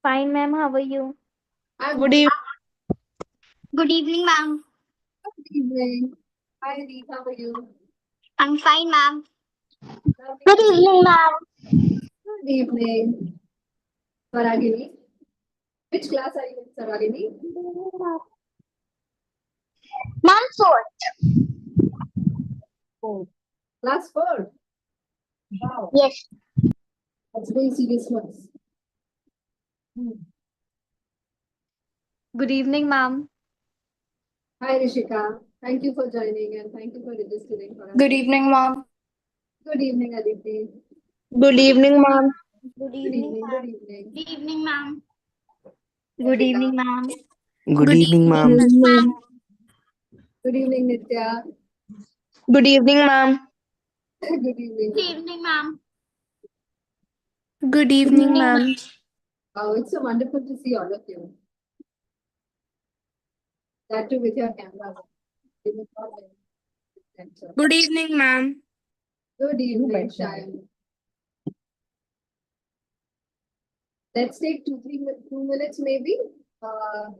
Fine, ma'am. How are you? Good evening. Good evening, ma'am. Good evening. Hi, Reed. How are you? I'm fine, ma'am. Lovely Good to see evening, you. ma'am. Good evening, Saragini. Which class are you in, Saragini? Ma'am, four. Oh, class 4. Wow, Yes. that's very serious ones. Good evening, ma'am. Hi, Rishika. Thank you for joining and thank you for registering for our Good session. evening, ma'am. Good evening, Aditi. Good evening, ma'am. Good Good evening, evening. Good ma'am. evening. Good evening, ma'am. Good Rishika. evening, ma'am. Good evening, ma'am. Good evening, Nitya. Good evening, ma'am. Good evening. Good evening, ma'am. Good Good evening, evening, ma'am. Wow, it's so wonderful to see all of you. That too with your cameras. You look all very center. Good evening, ma'am. Good evening, Shayan. Let's take 2 minutes maybe. Uh,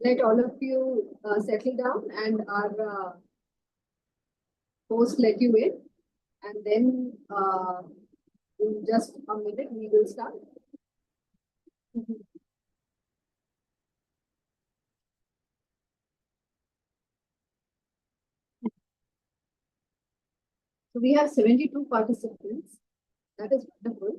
let all of you settle down and our host let you in. And then in just a minute, we will start. So we have 72 participants. That is wonderful.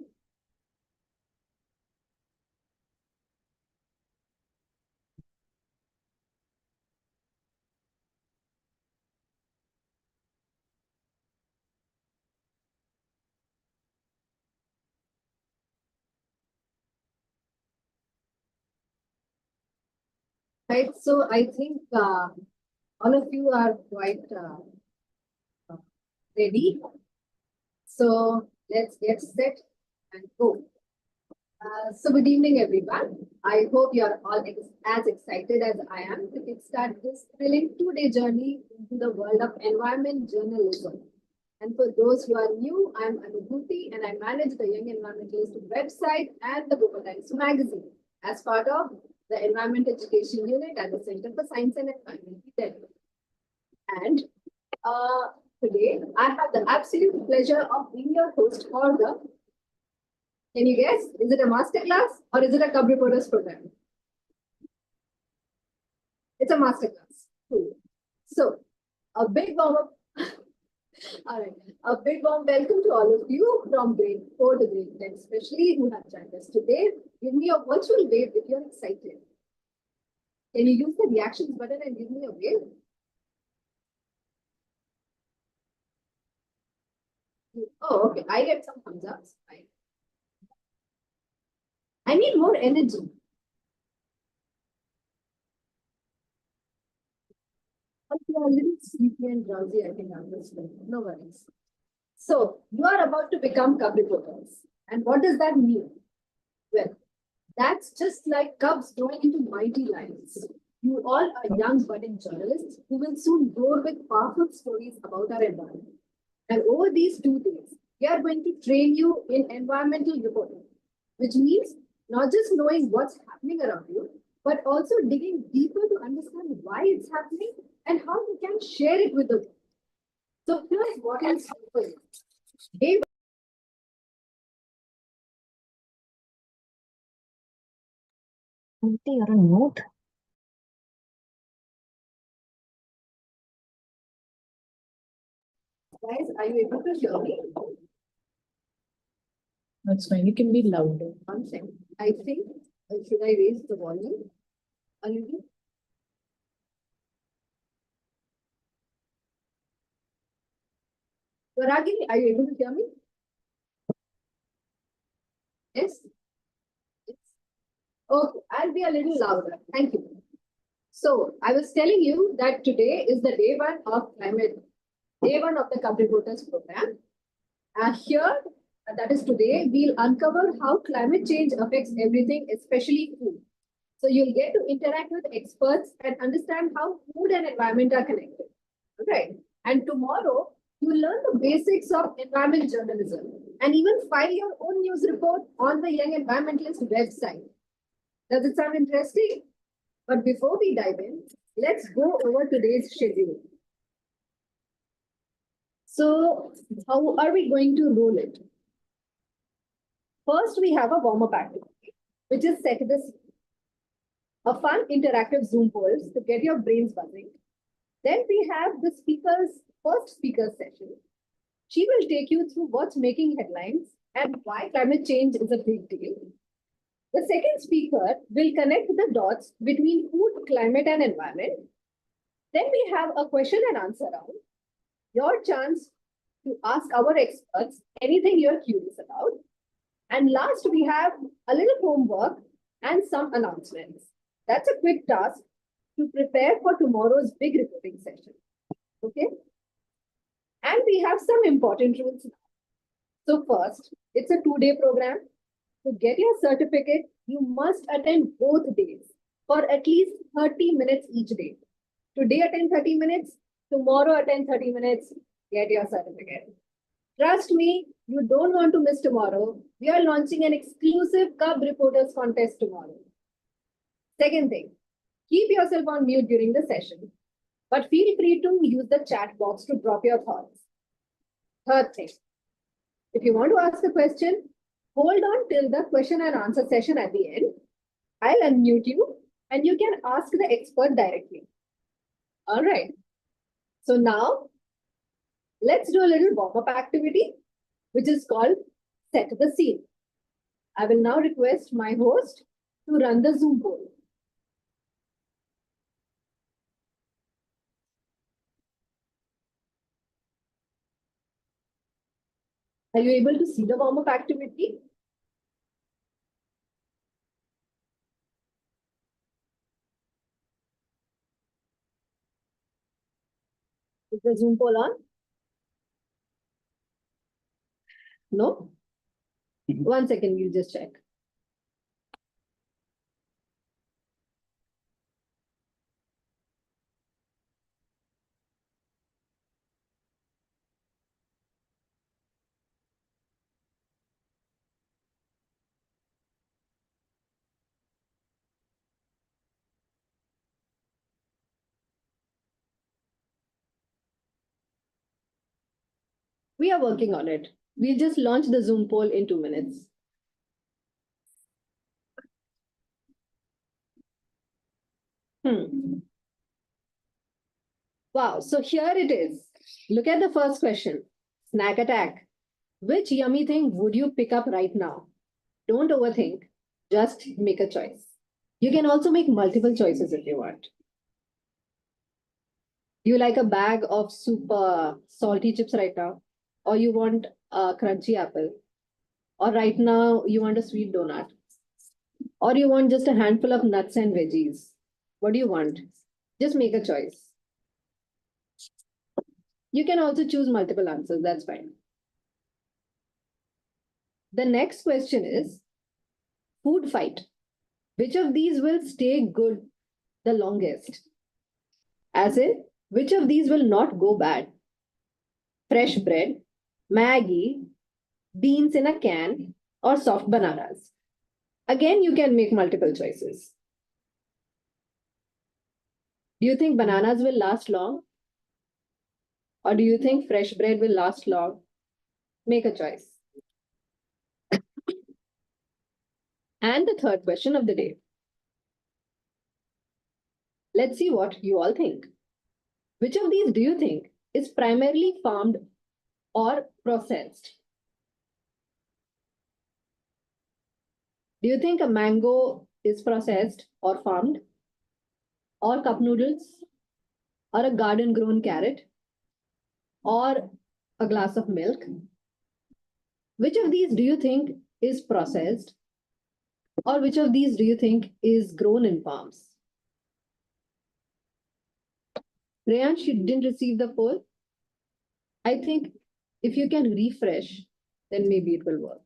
Right. So I think all of you are quite ready. So let's get set and go. So good evening, everyone. I hope you are all as excited as I am to kickstart this thrilling 2-day journey into the world of environment journalism. And for those who are new, I'm Anubhuti and I manage the Young Environmentalist website and the Global Times magazine as part of the Environment Education Unit at the Center for Science and Environment, Delhi. And uh, today, I have the absolute pleasure of being your host for the, can you guess, is it a master class or is it a Cub Reporters program? It's a master class. Cool. So, a big warm up. All right. A big warm welcome to all of you from grade 4 to grade 10, especially who have joined us today. Give me a virtual wave if you're excited. Can you use the reactions button and give me a wave? Oh, okay. I get some thumbs ups. Fine. I need more energy. Okay, a little sleepy and drowsy, I think I'm just no worries. So, you are about to become cub reporters. And what does that mean? Well, that's just like cubs growing into mighty lions. You all are young budding journalists who will soon roar with powerful stories about our environment. And over these 2 days, we are going to train you in environmental reporting, which means not just knowing what's happening around you, but also digging deeper to understand why it's happening and how you can share it with the world. So here's what I'll say for you. Day You're a note. guys, are you able to hear me? That's fine. You can be louder. One second. I think, should I raise the volume a little? Ragini, are you able to hear me? Yes? Yes. Okay, I'll be a little louder. Thank you. So, I was telling you that today is the day 1 of climate, day 1 of the Cub Reporters program. And here, that is today, we'll uncover how climate change affects everything, especially food. So, you'll get to interact with experts and understand how food and environment are connected. Right. And tomorrow, You learn the basics of environment journalism and even file your own news report on the Young Environmentalist website. Does it sound interesting? But before we dive in, let's go over today's schedule. So, how are we going to roll it? First, we have a warm-up activity, which is set the scene. A fun interactive Zoom polls to get your brains buzzing. Then we have the first speaker session. She will take you through what's making headlines and why climate change is a big deal. The second speaker will connect the dots between food, climate, and environment. Then we have a question and answer round. Your chance to ask our experts anything you're curious about. And last, we have a little homework and some announcements. That's a quick task to prepare for tomorrow's big reporting session. Okay? And we have some important rules now. So first, it's a 2-day program. To get your certificate, you must attend both days for at least 30 minutes each day. Today attend 30 minutes, tomorrow attend 30 minutes, get your certificate. Trust me, you don't want to miss tomorrow. We are launching an exclusive Cub Reporters contest tomorrow. Second thing, keep yourself on mute during the session, but feel free to use the chat box to drop your thoughts. Third thing, if you want to ask a question, hold on till the question and answer session at the end. I'll unmute you and you can ask the expert directly. All right. So now, let's do a little warm-up activity, which is called Set the Scene. I will now request my host to run the Zoom poll. Are you able to see the warm-up activity? Is the Zoom poll on? No? 1 second, you just check. We are working on it. We'll just launch the Zoom poll in 2 minutes. Wow, so here it is. Look at the first question. Snack attack. Which yummy thing would you pick up right now? Don't overthink. Just make a choice. You can also make multiple choices if you want. You like a bag of super salty chips right now? Or you want a crunchy apple? Or right now you want a sweet donut? Or you want just a handful of nuts and veggies? What do you want? Just make a choice. You can also choose multiple answers, that's fine. The next question is food fight. Which of these will stay good the longest? As in, which of these will not go bad? Fresh bread, Maggie, beans in a can, or soft bananas? Again, you can make multiple choices. Do you think bananas will last long? Or do you think fresh bread will last long? Make a choice. And the third question of the day. Let's see what you all think. Which of these do you think is primarily farmed or processed? Do you think a mango is processed or farmed? Or cup noodles? Or a garden grown carrot? Or a glass of milk? Which of these do you think is processed? Or which of these do you think is grown in farms? Reyansh, you didn't receive the poll? I think if you can refresh, then maybe it will work.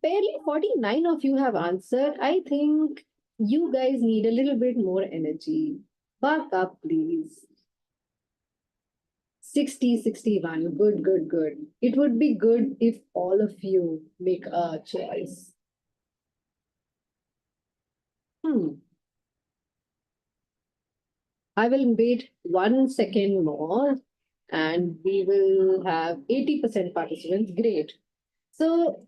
barely 49 of you have answered. I think you guys need a little bit more energy. Back up, please. 60, 61. Good, good, good. It would be good if all of you make a choice. I will wait 1 second more and we will have 80% participants. Great. So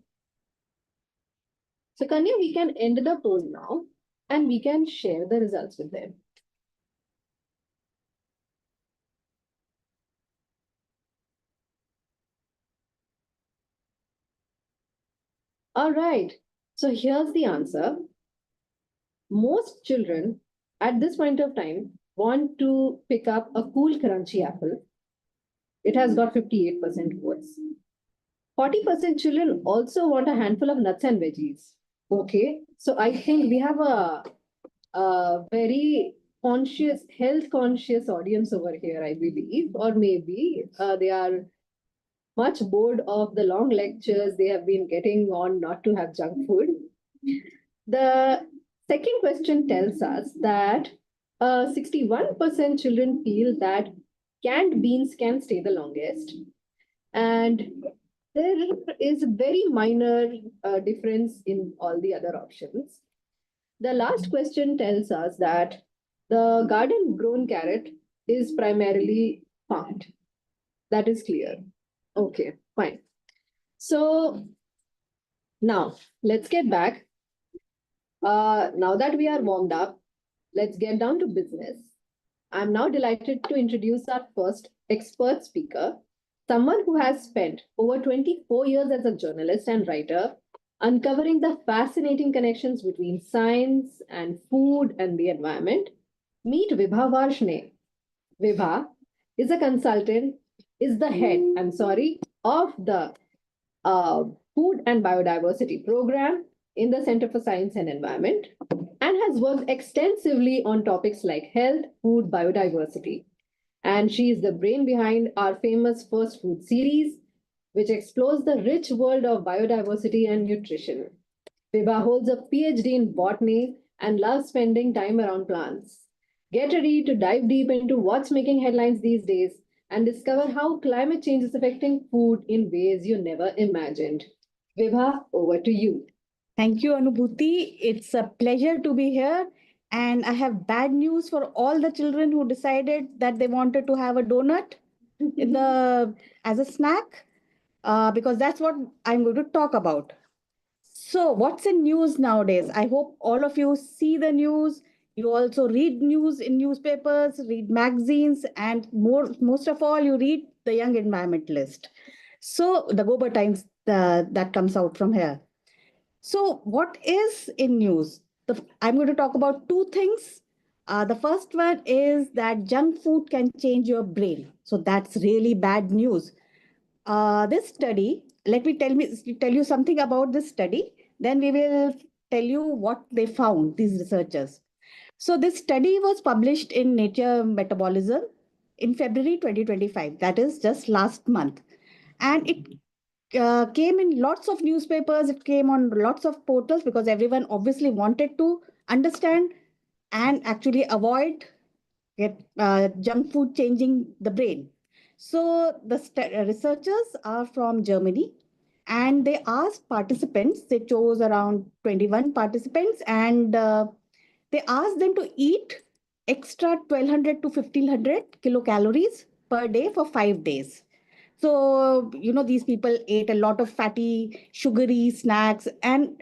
Kanya, we can end the poll now and we can share the results with them. All right. So here's the answer. Most children at this point of time want to pick up a cool, crunchy apple. It has got 58% votes. 40% children also want a handful of nuts and veggies. Okay. So I think we have a very conscious, health conscious audience over here, I believe, or maybe they are much bored of the long lectures they have been getting on not to have junk food. The second question tells us that 61% children feel that canned beans can stay the longest. And there is a very minor difference in all the other options. The last question tells us that the garden grown carrot is primarily farmed. That is clear. Okay, fine. So now let's get back. Now that we are warmed up, let's get down to business. I'm now delighted to introduce our first expert speaker, someone who has spent over 24 years as a journalist and writer, uncovering the fascinating connections between science and food and the environment. Meet Vibha Varshne. Vibha is a consultant, is the head, of the Food and Biodiversity Program in the Center for Science and Environment and has worked extensively on topics like health, food, biodiversity. And she is the brain behind our famous First Food series, which explores the rich world of biodiversity and nutrition. Vibha holds a PhD in botany and loves spending time around plants. Get ready to dive deep into what's making headlines these days and discover how climate change is affecting food in ways you never imagined. Vibha, over to you. Thank you, Anubhuti. It's a pleasure to be here. And I have bad news for all the children who decided that they wanted to have a donut in the as a snack, because that's what I'm going to talk about. So, what's in news nowadays? I hope all of you see the news. You also read news in newspapers, read magazines, and most of all, you read the Young Environmentalist. So, the Gober Times that comes out from here. So, what is in news? I'm going to talk about two things. The first one is that junk food can change your brain. So, that's really bad news. This study, let me tell you something about this study. Then we will tell you what they found, these researchers. So, this study was published in Nature Metabolism in February 2025. That is just last month. And it came in lots of newspapers, it came on lots of portals because everyone obviously wanted to understand and actually avoid junk food changing the brain. So the researchers are from Germany and they asked participants, they chose around 21 participants and they asked them to eat extra 1200 to 1500 kilocalories per day for 5 days. So, these people ate a lot of fatty, sugary snacks, and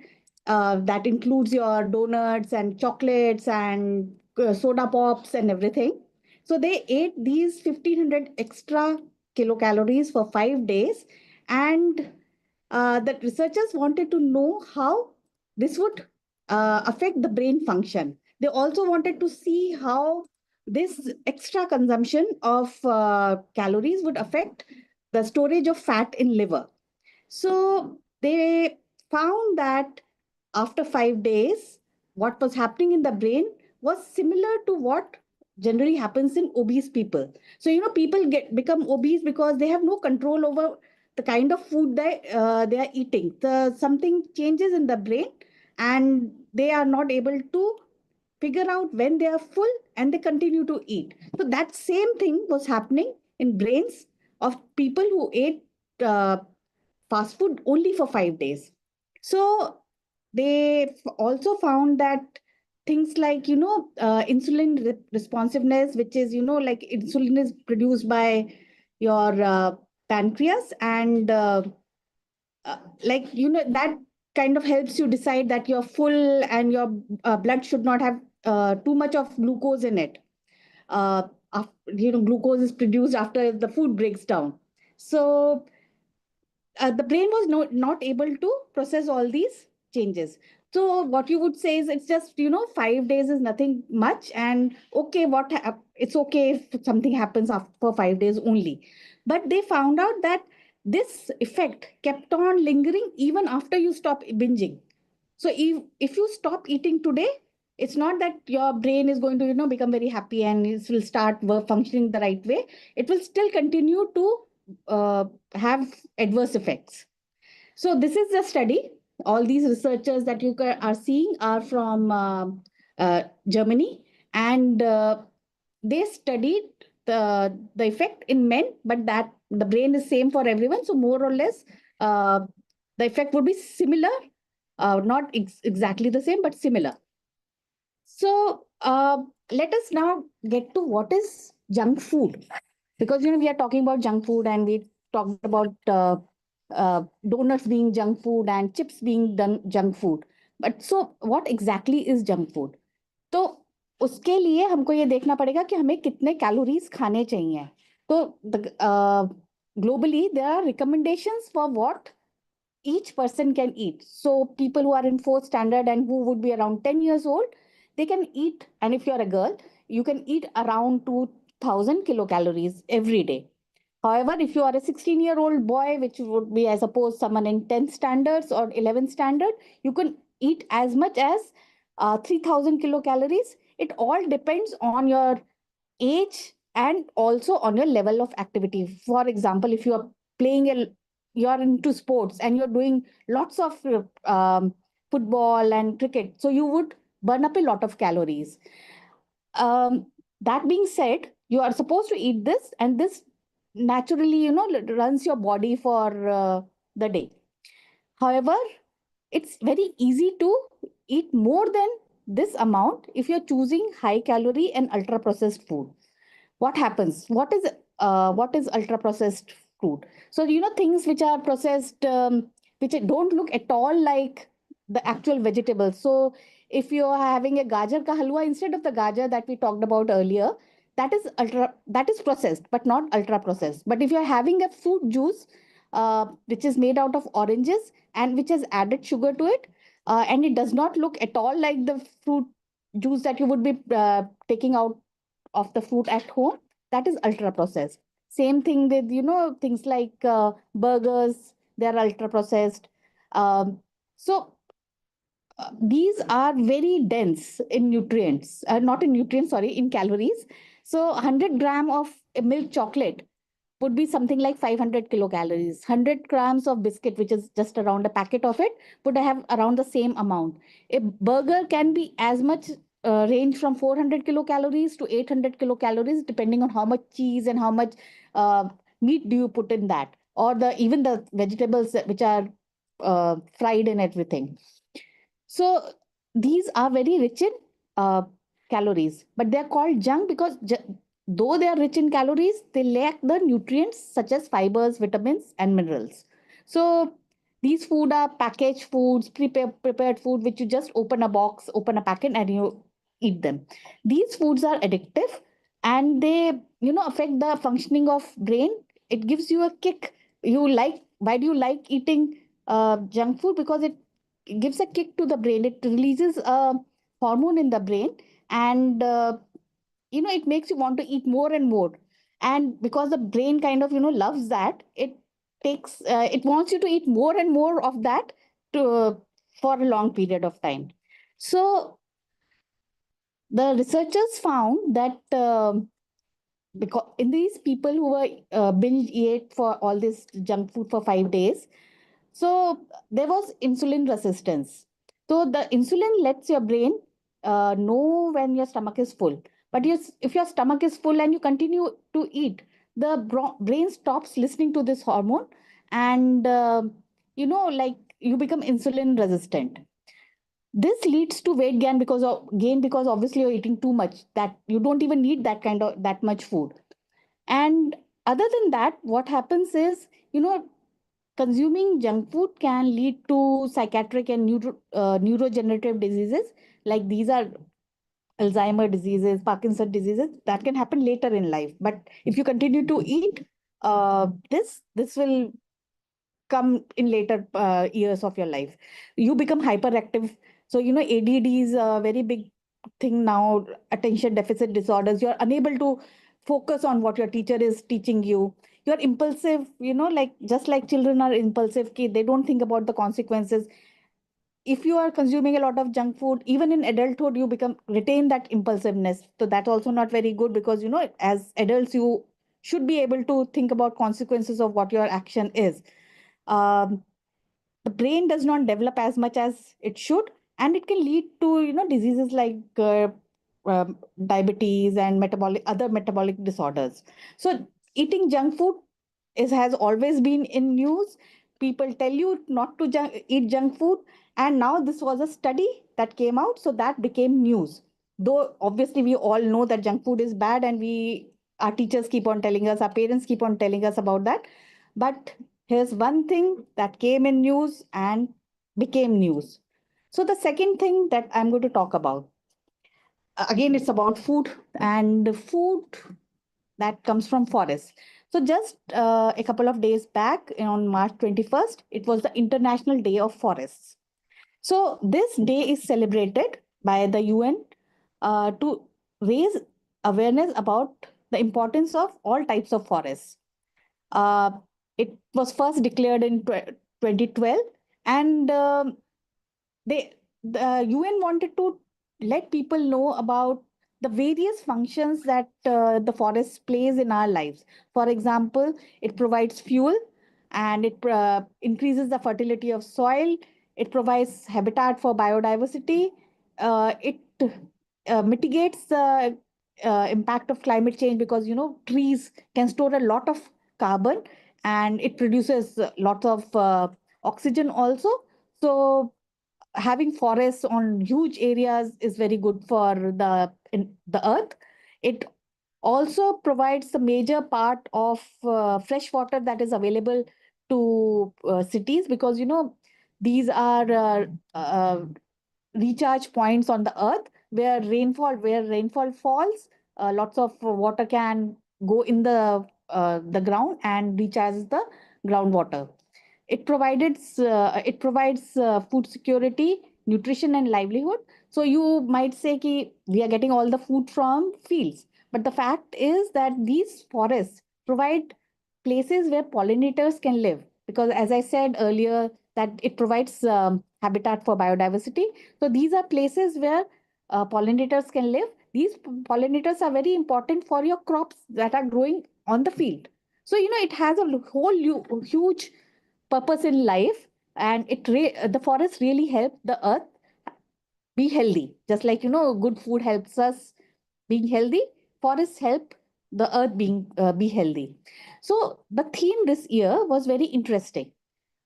that includes your donuts and chocolates and soda pops and everything. So, they ate these 1500 extra kilocalories for 5 days. And the researchers wanted to know how this would affect the brain function. They also wanted to see how this extra consumption of calories would affect the storage of fat in liver. So they found that after 5 days, what was happening in the brain was similar to what generally happens in obese people. So, people become obese because they have no control over the kind of food they are eating. Something changes in the brain, and they are not able to figure out when they are full, and they continue to eat. So that same thing was happening in brains of people who ate uh, fast food only for 5 days. So they also found that things like, insulin responsiveness, which is, like insulin is produced by your pancreas, and that kind of helps you decide that you're full, and your blood should not have too much of glucose in it. Glucose is produced after the food breaks down. So the brain was not able to process all these changes. So what you would say is, it's just, 5 days is nothing much, and okay, it's okay if something happens after for 5 days only. But they found out that this effect kept on lingering even after you stop binging. So if you stop eating today, it's not that your brain is going to, become very happy and it will start functioning the right way. It will still continue to have adverse effects. So this is the study. All these researchers that you are seeing are from Germany, and they studied the effect in men, but that the brain is same for everyone. So more or less, the effect would be similar, not exactly the same, but similar. So let us now get to what is junk food, because we are talking about junk food, and we talked about donuts being junk food and chips being done junk food. But so what exactly is junk food? तो उसके लिए हमको ये देखना पड़ेगा कि हमें कितने कैलोरीज खाने चाहिए. तो globally there are recommendations for what each person can eat. So people who are in fourth standard and who would be around 10 years old, they can eat, and if you're a girl, you can eat around 2000 kilocalories every day. However, if you are a 16-year-old boy, which would be, I suppose, someone in 10th standards or 11th standard, you can eat as much as 3000 kilocalories. It all depends on your age and also on your level of activity. For example, if you are you're into sports and you're doing lots of football and cricket, so you would burn up a lot of calories. That being said, you are supposed to eat this, and this naturally, runs your body for the day. However, it's very easy to eat more than this amount if you're choosing high calorie and ultra processed food. What happens? What is ultra processed food? So things which are processed, which don't look at all like the actual vegetables. So if you're having a gajar ka halwa instead of the gajar that we talked about earlier, that is processed but not ultra processed. But if you're having a fruit juice which is made out of oranges and which has added sugar to it, and it does not look at all like the fruit juice that you would be taking out of the fruit at home, that is ultra processed. Same thing with things like burgers, they are ultra processed. So these are very dense in nutrients, not in nutrients, sorry, in calories. So 100 gram of milk chocolate would be something like 500 kilocalories. 100 grams of biscuit, which is just around a packet of it, would have around the same amount. A burger can be as much, range from 400 kilocalories to 800 kilocalories, depending on how much cheese and how much meat do you put in that, or even the vegetables which are fried and everything. So these are very rich in uh, calories, but they're called junk because though they are rich in calories, they lack the nutrients such as fibers, vitamins, and minerals. So these food are packaged foods, prepared food, which you just open a box, open a packet, and you eat them. These foods are addictive, and they affect the functioning of brain. It gives you a kick. Why do you like eating junk food? Because it gives a kick to the brain. It releases a hormone in the brain, and it makes you want to eat more and more. And because the brain kind of loves that, it wants you to eat more and more of that to for a long period of time. So the researchers found that because in these people who were binge ate for all this junk food for 5 days, so there was insulin resistance. So the insulin lets your brain know when your stomach is full. But if your stomach is full and you continue to eat, the brain stops listening to this hormone, and like you become insulin resistant. This leads to weight gain because obviously you're eating too much, that you don't even need that much food. And other than that, what happens is, consuming junk food can lead to psychiatric and neurodegenerative diseases. Like these are Alzheimer diseases, Parkinson diseases that can happen later in life. But if you continue to eat, this will come in later years of your life. You become hyperactive. So, ADD is a very big thing now, attention deficit disorders. You're unable to focus on what your teacher is teaching you. You're impulsive, like just like children are impulsive, they don't think about the consequences. If you are consuming a lot of junk food, even in adulthood, you become retain that impulsiveness. So that's also not very good, because as adults you should be able to think about consequences of what your action is. um, the brain does not develop as much as it should, and it can lead to diseases like diabetes and other metabolic disorders. So eating junk food has always been in news. People tell you not to eat junk food, and now this was a study that came out, so that became news. Though obviously we all know that junk food is bad, and our teachers keep on telling us, our parents keep on telling us about that. But here's one thing that came in news and became news. So the second thing that I'm going to talk about, again, it's about food, and food that comes from forests. So just a couple of days back, on March 21st, it was the International Day of Forests. So this day is celebrated by the UN to raise awareness about the importance of all types of forests. Uh, it was first declared in 2012, and they the UN wanted to let people know about the various functions that the forest plays in our lives. For example, it provides fuel, and it increases the fertility of soil. It provides habitat for biodiversity. It mitigates the impact of climate change, because trees can store a lot of carbon, and it produces lots of oxygen also. So having forests on huge areas is very good for the earth. It also provides the major part of fresh water that is available to cities, because these are recharge points on the earth where rainfall falls. Lots of water can go in the ground and recharge the groundwater. It provides food security, nutrition, and livelihood. So you might say ki we are getting all the food from fields, but the fact is that these forests provide places where pollinators can live, because as I said earlier, that it provides habitat for biodiversity. So these are places where pollinators can live. These pollinators are very important for your crops that are growing on the field. So it has a huge purpose in life, and the forests really help the earth be healthy. Just like good food helps us being healthy, forests help the earth be healthy. So the theme this year was very interesting.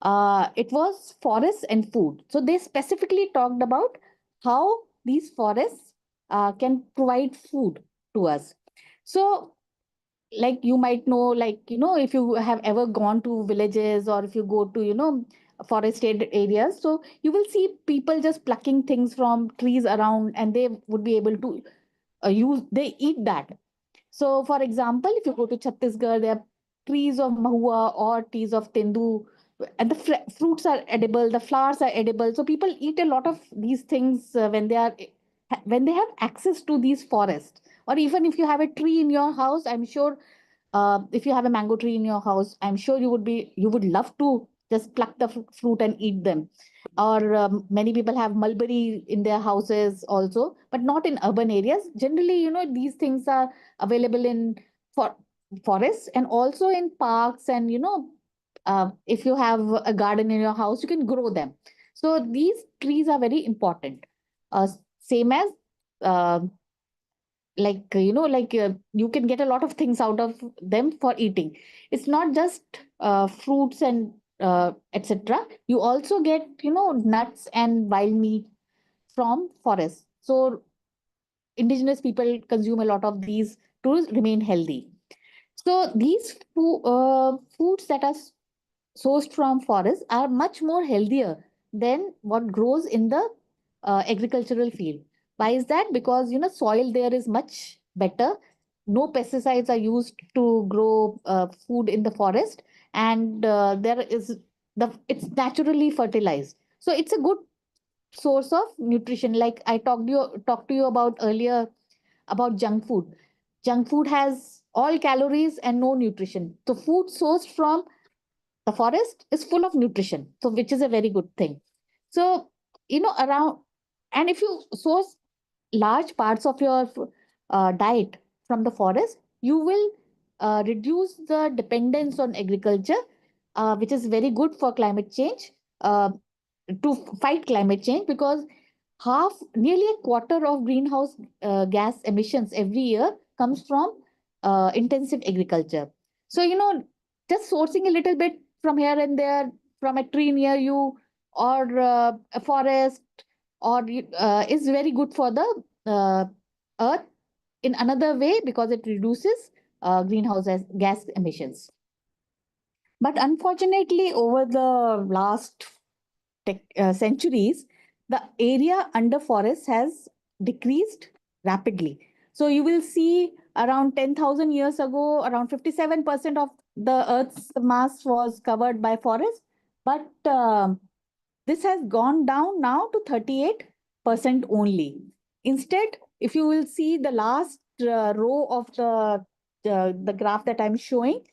It was forests and food. So they specifically talked about how these forests can provide food to us. So, like you might know, like if you have ever gone to villages, or if you go to forested areas, so you will see people just plucking things from trees around, and they would be able to they eat that. So, for example, if you go to Chhattisgarh, there are trees of mahua or trees of tendu, and the fruits are edible, the flowers are edible. So people eat a lot of these things when they have access to these forests. Or even if you have a tree in your house, I'm sure, if you have a mango tree in your house, I'm sure you would love to just pluck the fruit and eat them. Or many people have mulberry in their houses also, but not in urban areas. Generally, these things are available in for forests and also in parks, and if you have a garden in your house, you can grow them. So these trees are very important. Same as uh, you can get a lot of things out of them for eating. It's not just fruits and etc. You also get nuts and wild meat from forests. So indigenous people consume a lot of these to remain healthy. So these foods that are sourced from forests are much more healthier than what grows in the agricultural field. Why is that? Because soil there is much better. No pesticides are used to grow food in the forest, and there is it's naturally fertilized. So it's a good source of nutrition. Like I talked to you about earlier about junk food. Junk food has all calories and no nutrition. So food sourced from the forest is full of nutrition, so which is a very good thing. So around, and if you source large parts of your diet from the forest, you will reduce the dependence on agriculture, which is very good for climate change, to fight climate change, because nearly a quarter of greenhouse gas emissions every year comes from intensive agriculture. So just sourcing a little bit from here and there, from a tree near you, or a forest, is very good for the earth in another way, because it reduces gas emissions. But unfortunately, over the last centuries, the area under forests has decreased rapidly. So you will see around 10,000 years ago, around 57% of the Earth's mass was covered by forests. But this has gone down now to 38% only. Instead, if you will see the last row of the graph that I'm showing,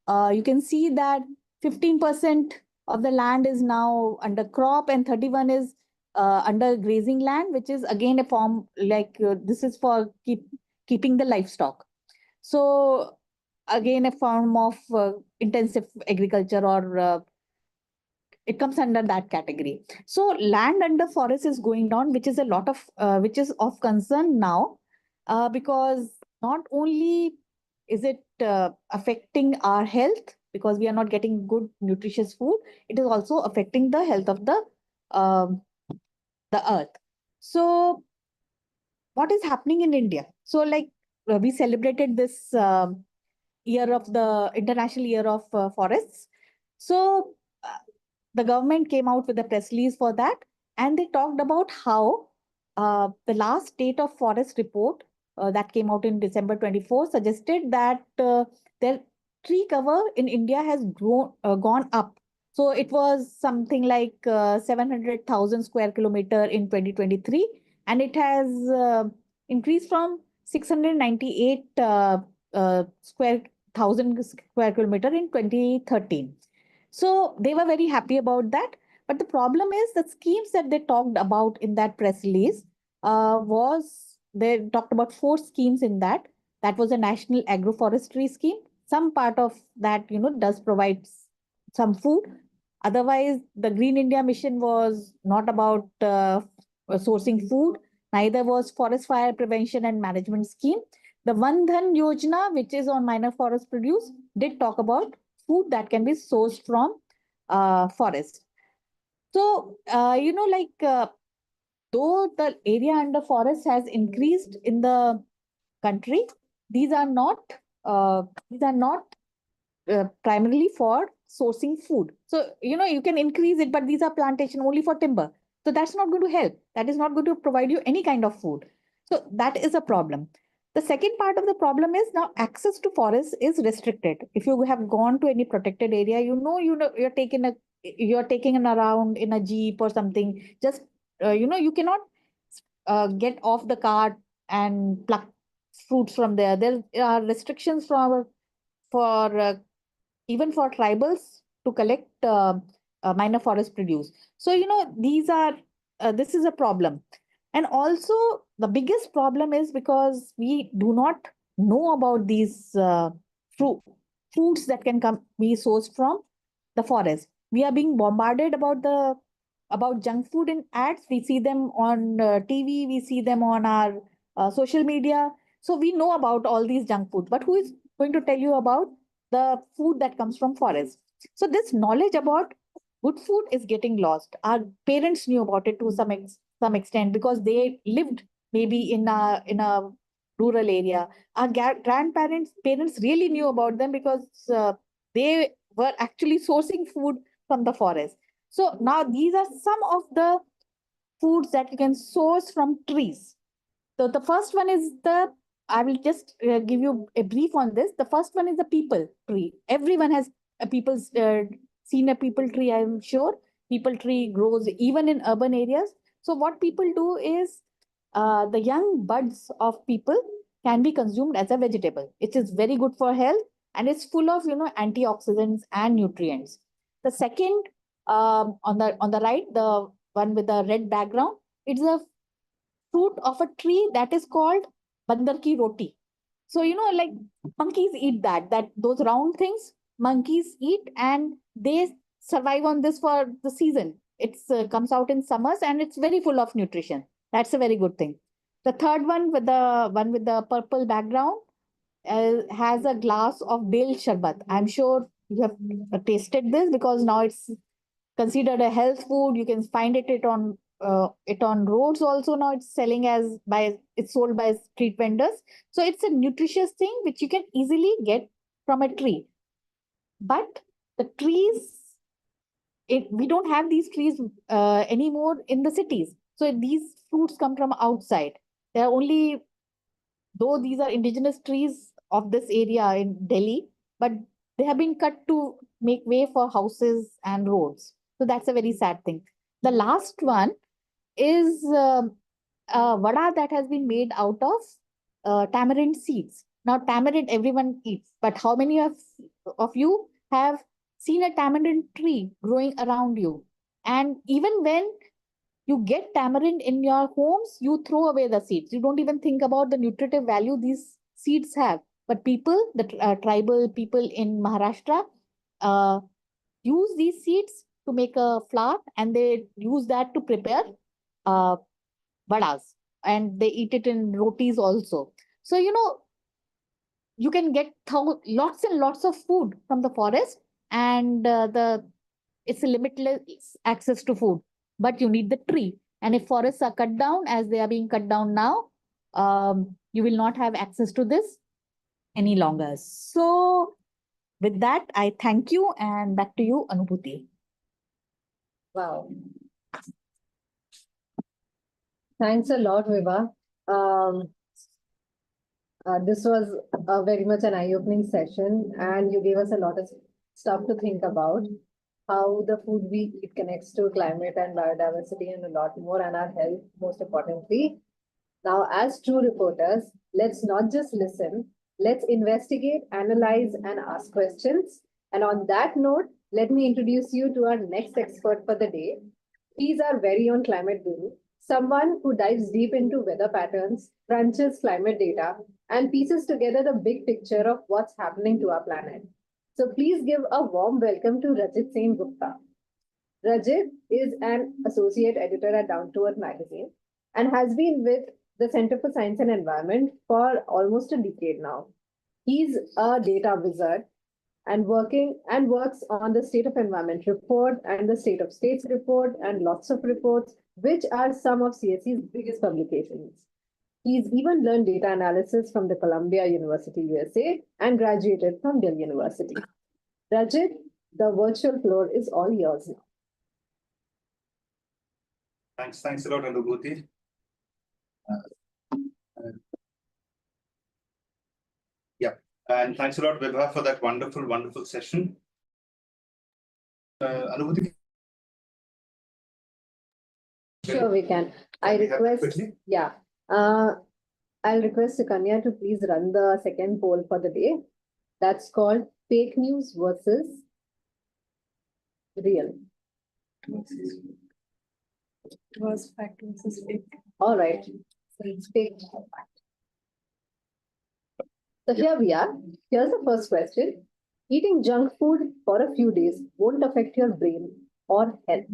you can see that 15% of the land is now under crop, and 31 is under grazing land, which is again a form like this is for keeping the livestock. So again a form of intensive agriculture, or it comes under that category. So land under forest is going down, which is a lot of which is of concern now, because not only is it affecting our health, because we are not getting good nutritious food, it is also affecting the health of um, the earth. So what is happening in India? So like we celebrated this year of the International Year of Forests. So the government came out with a press release for that, and they talked about how the last state of forest report that came out in December 24 suggested that their tree cover in India has gone up. So it was something like 700,000 square kilometer in 2023, and it has increased from 698 square thousand square kilometer in 2013. So they were very happy about that. But the problem is the schemes that they talked about in that press release was they talked about four schemes in that. That was a national agroforestry scheme. Some part of that, does provide some food. Otherwise, the Green India mission was not about sourcing food. Neither was forest fire prevention and management scheme. The Van Dhan Yojana, which is on minor forest produce, did talk about food that can be sourced from forest. So, though the area under forest has increased in the country, these are not primarily for sourcing food. So, you can increase it, but these are plantation only for timber. So that's not going to help. That is not going to provide you any kind of food. So that is a problem. The second part of the problem is now access to forests is restricted. If you have gone to any protected area, you're taking an around in a jeep or something. Just you cannot get off the cart and pluck fruits from there. There are restrictions for even for tribals to collect minor forest produce. So this is a problem. And also the biggest problem is because we do not know about these fruits that can be sourced from the forest. We are being bombarded about junk food in ads. We see them on TV, we see them on our social media. So we know about all these junk food, but who is going to tell you about the food that comes from forest? So this knowledge about good food is getting lost. Our parents knew about it to some extent because they lived maybe in a rural area. Our grandparents parents really knew about them because they were actually sourcing food from the forest. So now these are some of the foods that you can source from trees. So the first one is I will just give you a brief on this. The first one is the people tree. Everyone has seen a people tree, I'm sure. People tree grows even in urban areas. So what people do is the young buds of people can be consumed as a vegetable. It is very good for health and it's full of antioxidants and nutrients. The second on the right, the one with the red background, it's a fruit of a tree that is called bandar ki roti. So like monkeys eat that those round things monkeys eat, and they survive on this for the season. It's comes out in summers and it's very full of nutrition. That's a very good thing. The third one with the purple background has a glass of bale sharbat. I'm sure you have tasted this because now it's considered a health food. You can find it on roads also now. It's sold by street vendors. So it's a nutritious thing which you can easily get from a tree. But the trees, we don't have these trees anymore in the cities. So these fruits come from outside. There are only, though these are indigenous trees of this area in Delhi, but they have been cut to make way for houses and roads. So that's a very sad thing. The last one is a vada that has been made out of tamarind seeds. Now, tamarind everyone eats, but how many of you have seen a tamarind tree growing around you? And even when you get tamarind in your homes, you throw away the seeds. You don't even think about the nutritive value these seeds have. But people, the tribal people in Maharashtra, uh, use these seeds to make a flour, and they use that to prepare uh, vadas, and they eat it in rotis also. So you can get lots and lots of food from the forest, and the it's a limitless access to food, but you need the tree. And if forests are cut down as they are being cut down now, you will not have access to this any longer. So with that, I thank you, and back to you, Anubhuti. Wow. Thanks a lot, Viva. Um, this was very much an eye-opening session, and you gave us a lot of stuff to think about. How the food we eat connects to climate and biodiversity and a lot more, and our health, most importantly. Now, as true reporters, let's not just listen, let's investigate, analyze, and ask questions. And on that note, let me introduce you to our next expert for the day. He's our very own climate guru, someone who dives deep into weather patterns, crunches climate data, and pieces together the big picture of what's happening to our planet. So please give a warm welcome to Rajit Singh Gupta. Rajit is an associate editor at Down to Earth magazine and has been with the Center for Science and Environment for almost a decade now. He's a data wizard and works on the State of Environment report and the State of States report and lots of reports, which are some of CSE's biggest publications. He's even learned data analysis from the Columbia University, USA, and graduated from Delhi University. Rajit, the virtual floor is all yours now. Thanks a lot, Anubhuti. Yeah, and thanks a lot, Vibha, for that wonderful session. Anubhuti. Sure, we can. I request, yeah. I'll request Sukanya to please run the second poll for the day. That's called fake news versus real. It was fact versus fake. All right. So it's fake. So here we are. Here's the first question. Eating junk food for a few days won't affect your brain or health.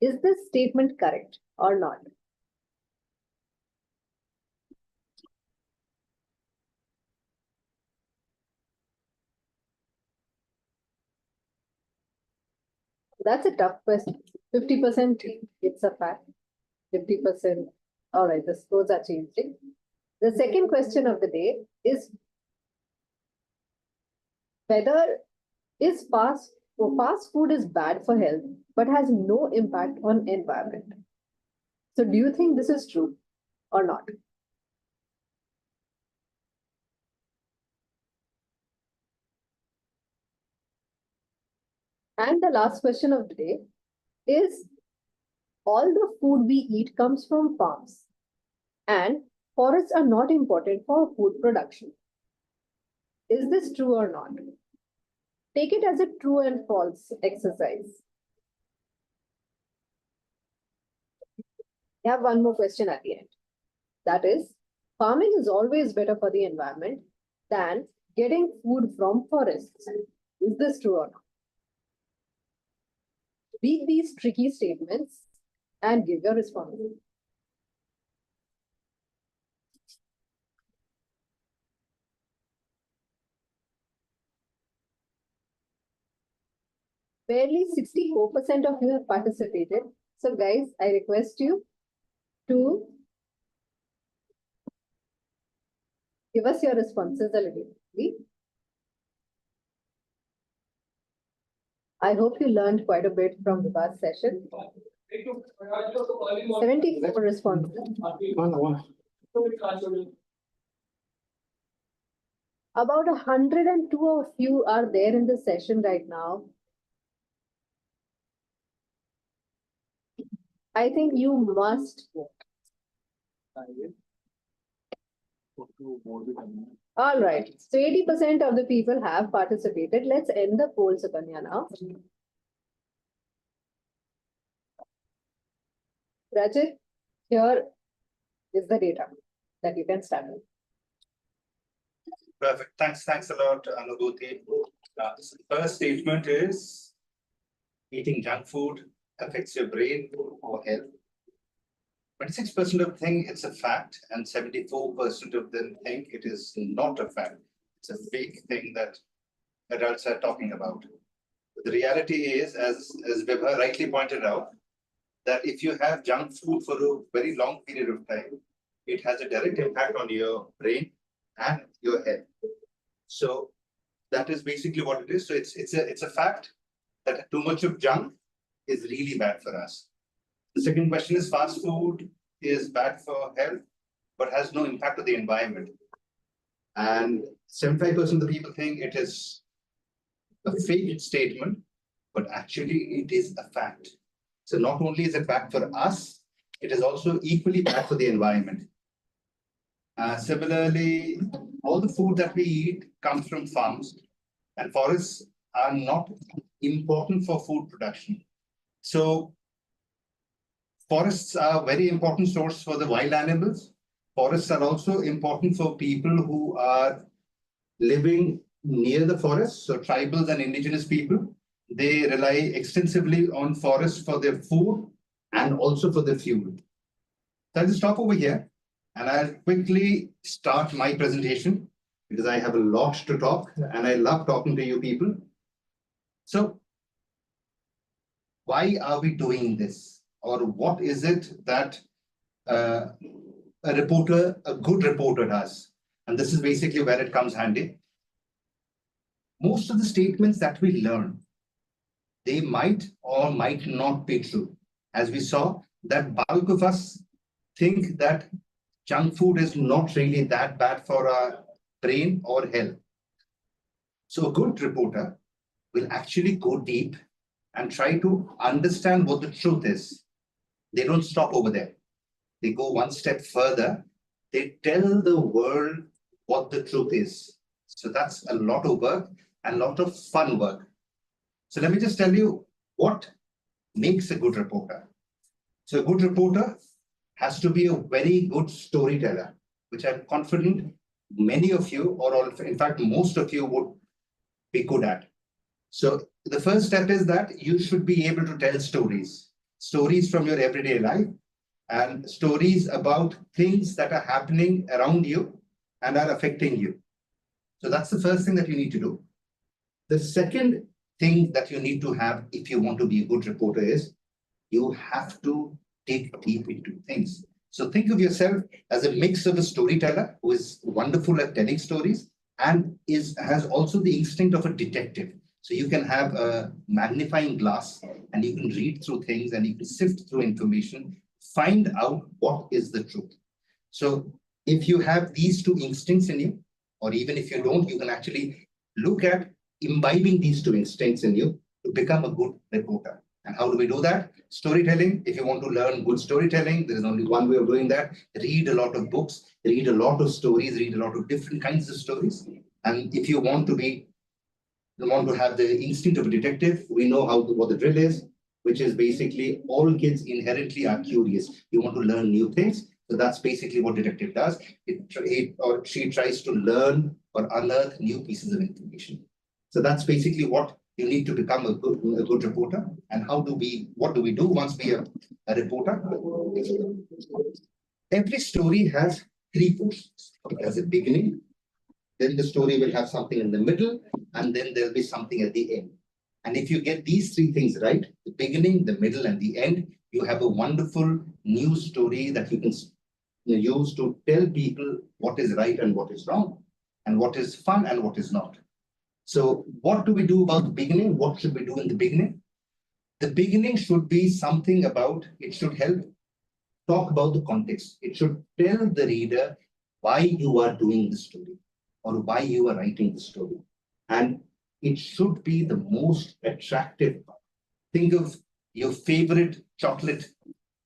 Is this statement correct or not? That's a tough question. 50% think it's a fact. 50%. All right, the scores are changing. The second question of the day is whether fast food is bad for health but has no impact on environment. So do you think this is true or not? And the last question of the day is all the food we eat comes from farms and forests are not important for food production. Is this true or not? Take it as a true and false exercise. I have one more question at the end. That is, farming is always better for the environment than getting food from forests. Is this true or not? Read these tricky statements and give your response. Barely 64% of you have participated. So guys, I request you to give us your responses a little bit. I hope you learned quite a bit from the past session. 74 responses. About 102 of you are there in the session right now. I think you must vote. All right. So 80% of the people have participated. Let's end the poll, Sukanya, now. Rajit, here is the data that you can start with. Perfect. Thanks a lot, Anubhuti. So the first statement is eating junk food affects your brain or health. 26% of them think it's a fact, and 74% of them think it is not a fact. It's a fake thing that adults are talking about. But the reality is, as Vibha rightly pointed out, that if you have junk food for a very long period of time, it has a direct impact on your brain and your health. So that is basically what it is. So it's a fact that too much of junk is really bad for us. The second question is fast food is bad for health, but has no impact on the environment. And 75% of the people think it is a fake statement, but actually it is a fact. So not only is it bad for us, it is also equally bad for the environment. Similarly, all the food that we eat comes from farms, and forests are not important for food production. So forests are a very important source for the wild animals. Forests are also important for people who are living near the forests. So tribals and indigenous people, they rely extensively on forests for their food and also for their fuel. So I'll just stop over here and I'll quickly start my presentation because I have a lot to talk and I love talking to you people. So why are we doing this? Or what is it that a good reporter does? And this is basically where it comes handy. Most of the statements that we learn, they might or might not be true. As we saw, that bulk of us think that junk food is not really that bad for our brain or health. So a good reporter will actually go deep and try to understand what the truth is. They don't stop over there. They go one step further. They tell the world what the truth is. So that's a lot of work and a lot of fun work. So let me just tell you what makes a good reporter. So a good reporter has to be a very good storyteller, which I'm confident many of you, or all, in fact, most of you would be good at. So the first step is that you should be able to tell stories from your everyday life, and stories about things that are happening around you and are affecting you. So that's the first thing that you need to do. The second thing that you need to have if you want to be a good reporter is you have to dig deep into things. So think of yourself as a mix of a storyteller who is wonderful at telling stories and has also the instinct of a detective. So you can have a magnifying glass and you can read through things and you can sift through information, find out what is the truth. So if you have these two instincts in you, or even if you don't, you can actually look at imbibing these two instincts in you to become a good reporter. And how do we do that? Storytelling. If you want to learn good storytelling, there is only one way of doing that. Read a lot of books, read a lot of stories, read a lot of different kinds of stories. And if you want to have the instinct of a detective, we know what the drill is, which is basically all kids inherently are curious. You want to learn new things. So that's basically what detective does. He or she tries to learn or unearth new pieces of information. So that's basically what you need to become a good reporter. And what do we do once we are a reporter? Every story has three portions. It has a beginning, then the story will have something in the middle, and then there'll be something at the end. And if you get these three things right, the beginning, the middle, and the end, you have a wonderful new story that you can use to tell people what is right and what is wrong, and what is fun and what is not. So what do we do about the beginning? What should we do in the beginning? The beginning should be something about, it should help talk about the context. It should tell the reader why you are doing the story or why you are writing the story. And it should be the most attractive part. Think of your favorite chocolate.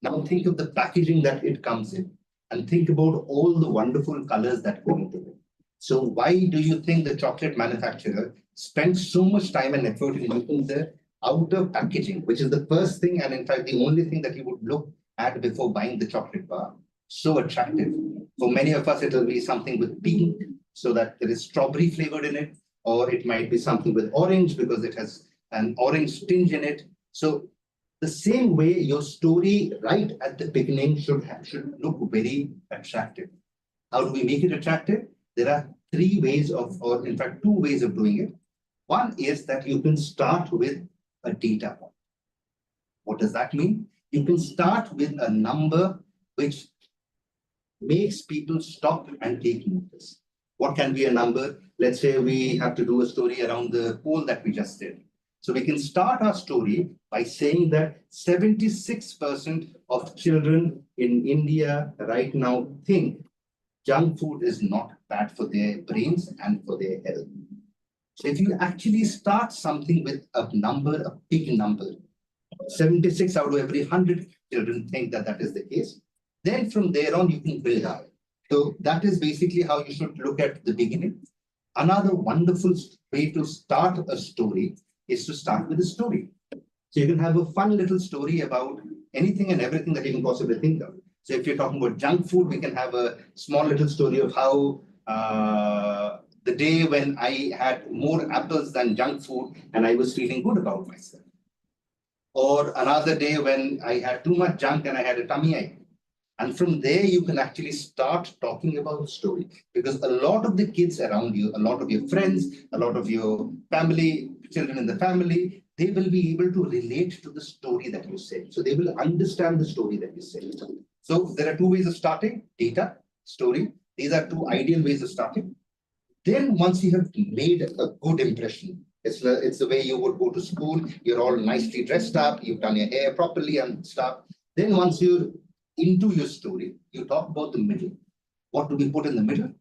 Now think of the packaging that it comes in and think about all the wonderful colors that go into it. So why do you think the chocolate manufacturer spends so much time and effort in making the outer packaging, which is the first thing and in fact the only thing that you would look at before buying the chocolate bar, so attractive? For many of us, it will be something with pink so that there is strawberry flavored in it, or it might be something with orange because it has an orange tinge in it. So the same way your story right at the beginning should look very attractive. How do we make it attractive? There are three ways or in fact, two ways of doing it. One is that you can start with a data point. What does that mean? You can start with a number which makes people stop and take notice. What can be a number? Let's say we have to do a story around the poll that we just did. So we can start our story by saying that 76% of children in India right now think junk food is not bad for their brains and for their health. So if you actually start something with a number, a big number, 76 out of every 100 children think that is the case, then from there on you can build up. So that is basically how you should look at the beginning. Another wonderful way to start a story is to start with a story. So you can have a fun little story about anything and everything that you can possibly think of. So if you're talking about junk food, we can have a small little story of how the day when I had more apples than junk food and I was feeling good about myself. Or another day when I had too much junk and I had a tummy ache. And from there, you can actually start talking about the story, because a lot of the kids around you, a lot of your friends, a lot of your family, children in the family, they will be able to relate to the story that you say. So they will understand the story that you say. So there are two ways of starting: data, story. These are two ideal ways of starting. Then once you have made a good impression, it's the way you would go to school. You're all nicely dressed up. You've done your hair properly and stuff. Then once you're into your story, you talk about the middle. What do we put in the middle?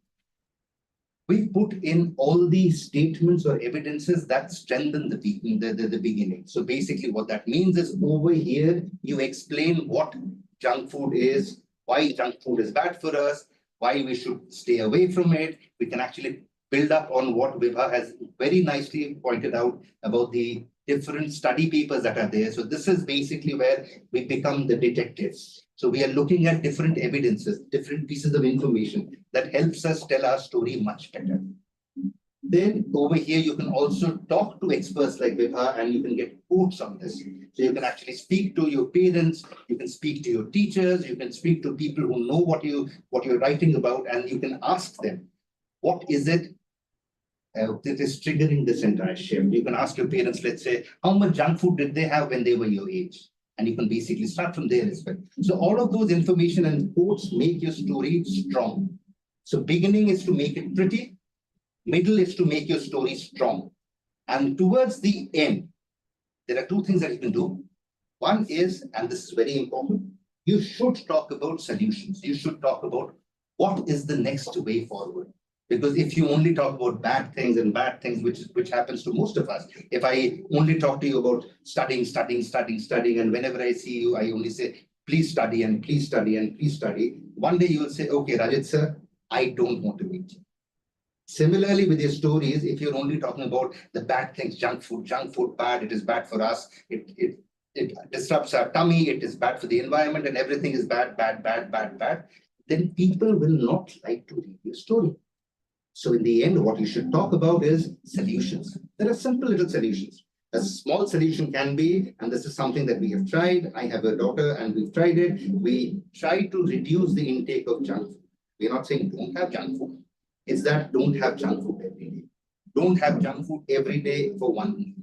We put in all the statements or evidences that strengthen the beginning. So basically what that means is over here, you explain what junk food is, why junk food is bad for us, why we should stay away from it. We can actually build up on what Vibha has very nicely pointed out about the different study papers that are there. So this is basically where we become the detectives. So we are looking at different evidences, different pieces of information that helps us tell our story much better. Then over here, you can also talk to experts like Vibha and you can get quotes on this. So you can actually speak to your parents, you can speak to your teachers, you can speak to people who know what you're writing about, and you can ask them, what is it that is triggering this entire shift? You can ask your parents, let's say, how much junk food did they have when they were your age? And you can basically start from there as well. So all of those information and quotes make your story strong. So beginning is to make it pretty, middle is to make your story strong. And towards the end, there are two things that you can do. One is, and this is very important, you should talk about solutions. You should talk about what is the next way forward. Because if you only talk about bad things, which happens to most of us, if I only talk to you about studying, and whenever I see you, I only say, please study and please study and please study. One day you will say, okay, Rajat sir, I don't want to meet you. Similarly, with your stories, if you're only talking about the bad things, junk food bad, it is bad for us, it disrupts our tummy, it is bad for the environment, and everything is bad, then people will not like to read your story. So in the end, what you should talk about is solutions. There are simple little solutions. A small solution can be, and this is something that we have tried. I have a daughter and we've tried it. We try to reduce the intake of junk food. We're not saying don't have junk food. It's that don't have junk food every day. Don't have junk food every day for 1 week.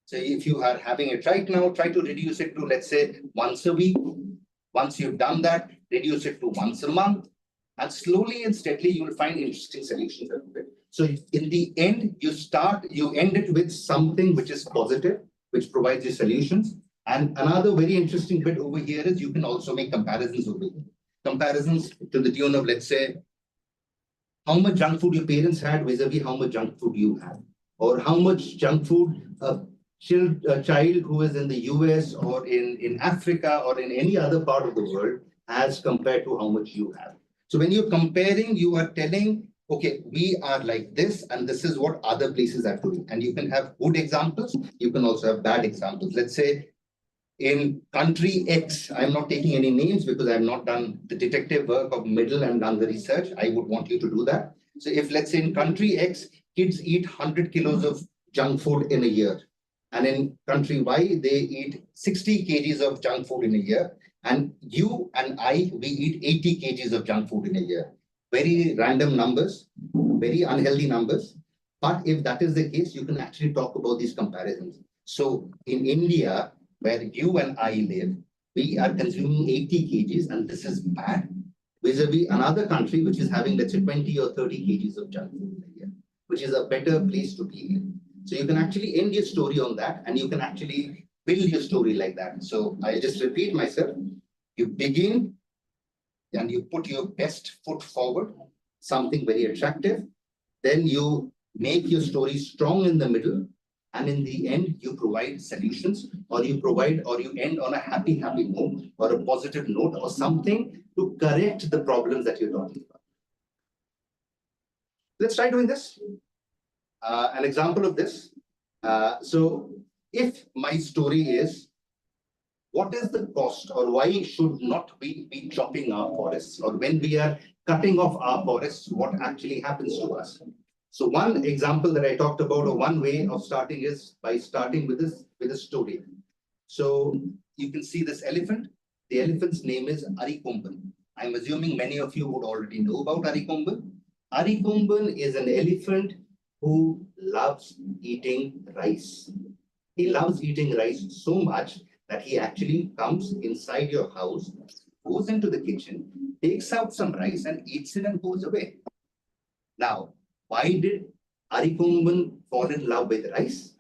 So if you are having it right now, try to reduce it to, let's say, once a week. Once you've done that, reduce it to once a month. And slowly and steadily, you will find interesting solutions out of it. So in the end, you end it with something which is positive, which provides you solutions. And another very interesting bit over here is you can also make comparisons over here. Comparisons to the tune of, let's say, how much junk food your parents had vis-a-vis how much junk food you had, or how much junk food a child who is in the US or in Africa or in any other part of the world has compared to how much you have. So when you're comparing, you are telling, okay, we are like this, and this is what other places are doing. And you can have good examples. You can also have bad examples. Let's say in country X, I'm not taking any names because I've not done the detective work of middle and done the research. I would want you to do that. So if, let's say in country X, kids eat 100 kilos of junk food in a year. And in country Y, they eat 60 kgs of junk food in a year. And you and I, we eat 80 kgs of junk food in a year. Very random numbers, very unhealthy numbers. But if that is the case, you can actually talk about these comparisons. So in India, where you and I live, we are consuming 80 kgs, and this is bad, vis-a-vis another country which is having, let's say, 20 or 30 kgs of junk food in a year, which is a better place to be in. So you can actually end your story on that, and you can actually build your story like that. So I just repeat myself. You begin and you put your best foot forward, something very attractive. Then you make your story strong in the middle. And in the end, you provide solutions, or you end on a happy note, or a positive note, or something to correct the problems that you're talking about. Let's try doing this. An example of this. So if my story is, what is the cost, or why should not we be chopping our forests, or when we are cutting off our forests, what actually happens to us? So one example that I talked about, or one way of starting, is by starting with a story. So you can see this elephant. The elephant's name is Arikomban. I'm assuming many of you would already know about Arikomban. Arikomban is an elephant who loves eating rice. He loves eating rice so much that he actually comes inside your house, goes into the kitchen, takes out some rice and eats it and goes away. Now, why did Arikomban fall in love with rice?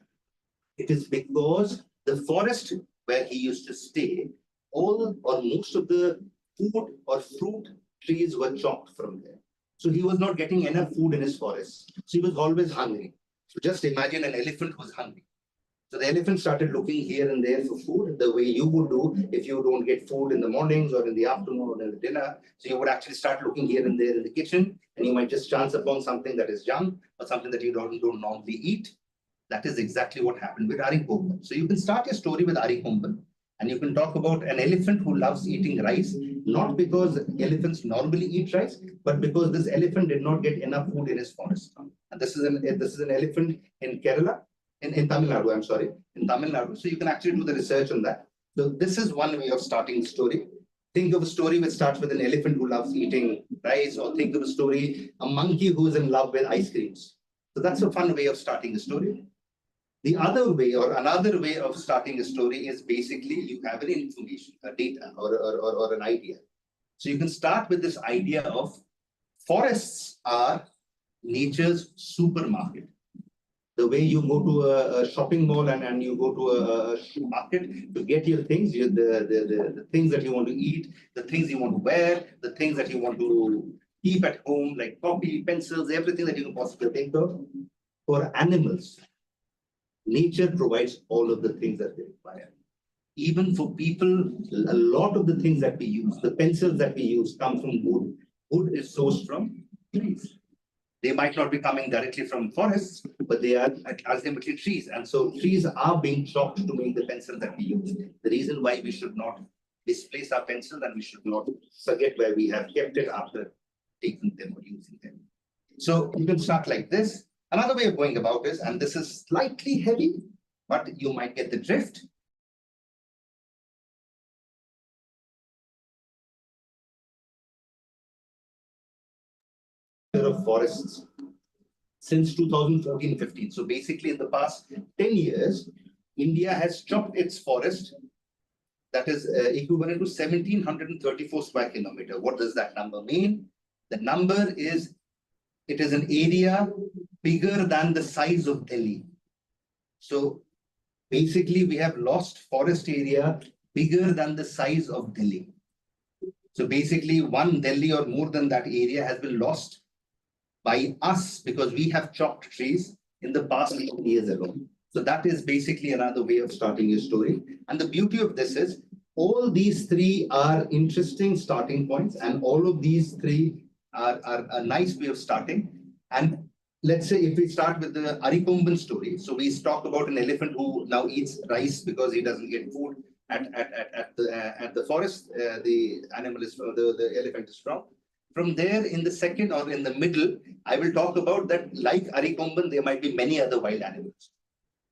It is because the forest where he used to stay, all or most of the food or fruit trees were chopped from there. So he was not getting enough food in his forest. So he was always hungry. So just imagine an elephant who's hungry. So the elephant started looking here and there for food, the way you would do if you don't get food in the mornings or in the afternoon or in the dinner. So you would actually start looking here and there in the kitchen, and you might just chance upon something that is junk or something that you don't normally eat. That is exactly what happened with Arikomban. So you can start your story with Arikomban. And you can talk about an elephant who loves eating rice, not because elephants normally eat rice, but because this elephant did not get enough food in his forest. And this is an elephant in Kerala, in Tamil Nadu, I'm sorry, in Tamil Nadu. So you can actually do the research on that. So this is one way of starting the story. Think of a story which starts with an elephant who loves eating rice, or think of a story, a monkey who is in love with ice creams. So that's a fun way of starting a story. The other way, or another way of starting a story, is basically you have an information, a data, or an idea. So you can start with this idea of forests are nature's supermarket. The way you go to a shopping mall and you go to a market to get your things, the things that you want to eat, the things you want to wear, the things that you want to keep at home, like copy, pencils, everything that you can possibly think of. For animals, nature provides all of the things that they require. Even for people, a lot of the things that we use, the pencils that we use, come from wood. Wood is sourced from trees. They might not be coming directly from forests, but they are ultimately trees. And so trees are being chopped to make the pencils that we use. The reason why we should not displace our pencils and we should not forget where we have kept it after taking them or using them. So you can start like this. Another way of going about is, and this is slightly heavy, but you might get the drift. Of forests since 2014-15. So basically in the past 10 years, India has chopped its forest that is equivalent to 1,734 square kilometer. What does that number mean? The number is, it is an area bigger than the size of Delhi. So basically we have lost forest area bigger than the size of Delhi. So basically one Delhi or more than that area has been lost by us because we have chopped trees in the past 10 years alone. So that is basically another way of starting your story. And the beauty of this is all these three are interesting starting points, and all of these three are a nice way of starting. And let's say if we start with the Arikomban story. So we talk about an elephant who now eats rice because he doesn't get food at the forest. The animal is the elephant is from. From there, in the second or in the middle, I will talk about that like Arikomban, there might be many other wild animals.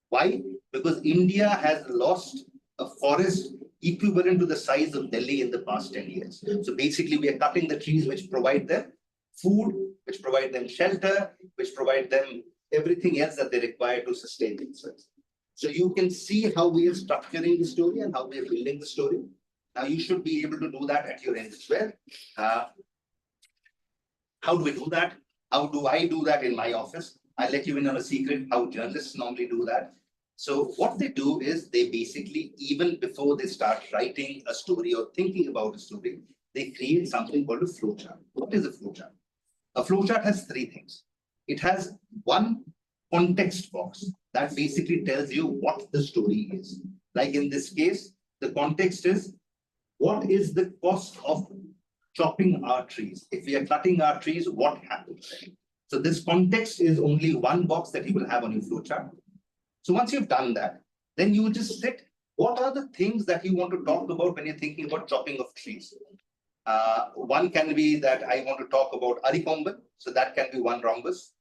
Why? Because India has lost a forest equivalent to the size of Delhi in the past 10 years. So basically, we are cutting the trees which provide them food, which provide them shelter, which provide them everything else that they require to sustain themselves. So you can see how we are structuring the story and how we are building the story. Now you should be able to do that at your end as well. How do we do that? How do I do that in my office? I'll let you in on a secret how journalists normally do that. So what they do is they basically, even before they start writing a story or thinking about a story, they create something called a flowchart. What is a flowchart? A flowchart has three things. It has one context box that basically tells you what the story is. Like in this case, the context is what is the cost of chopping our trees? If we are cutting our trees, what happens? So this context is only one box that you will have on your flowchart. So once you've done that, then you just sit, what are the things that you want to talk about when you're thinking about chopping of trees? One can be that I want to talk about Arikomban, so that can be one rhombus.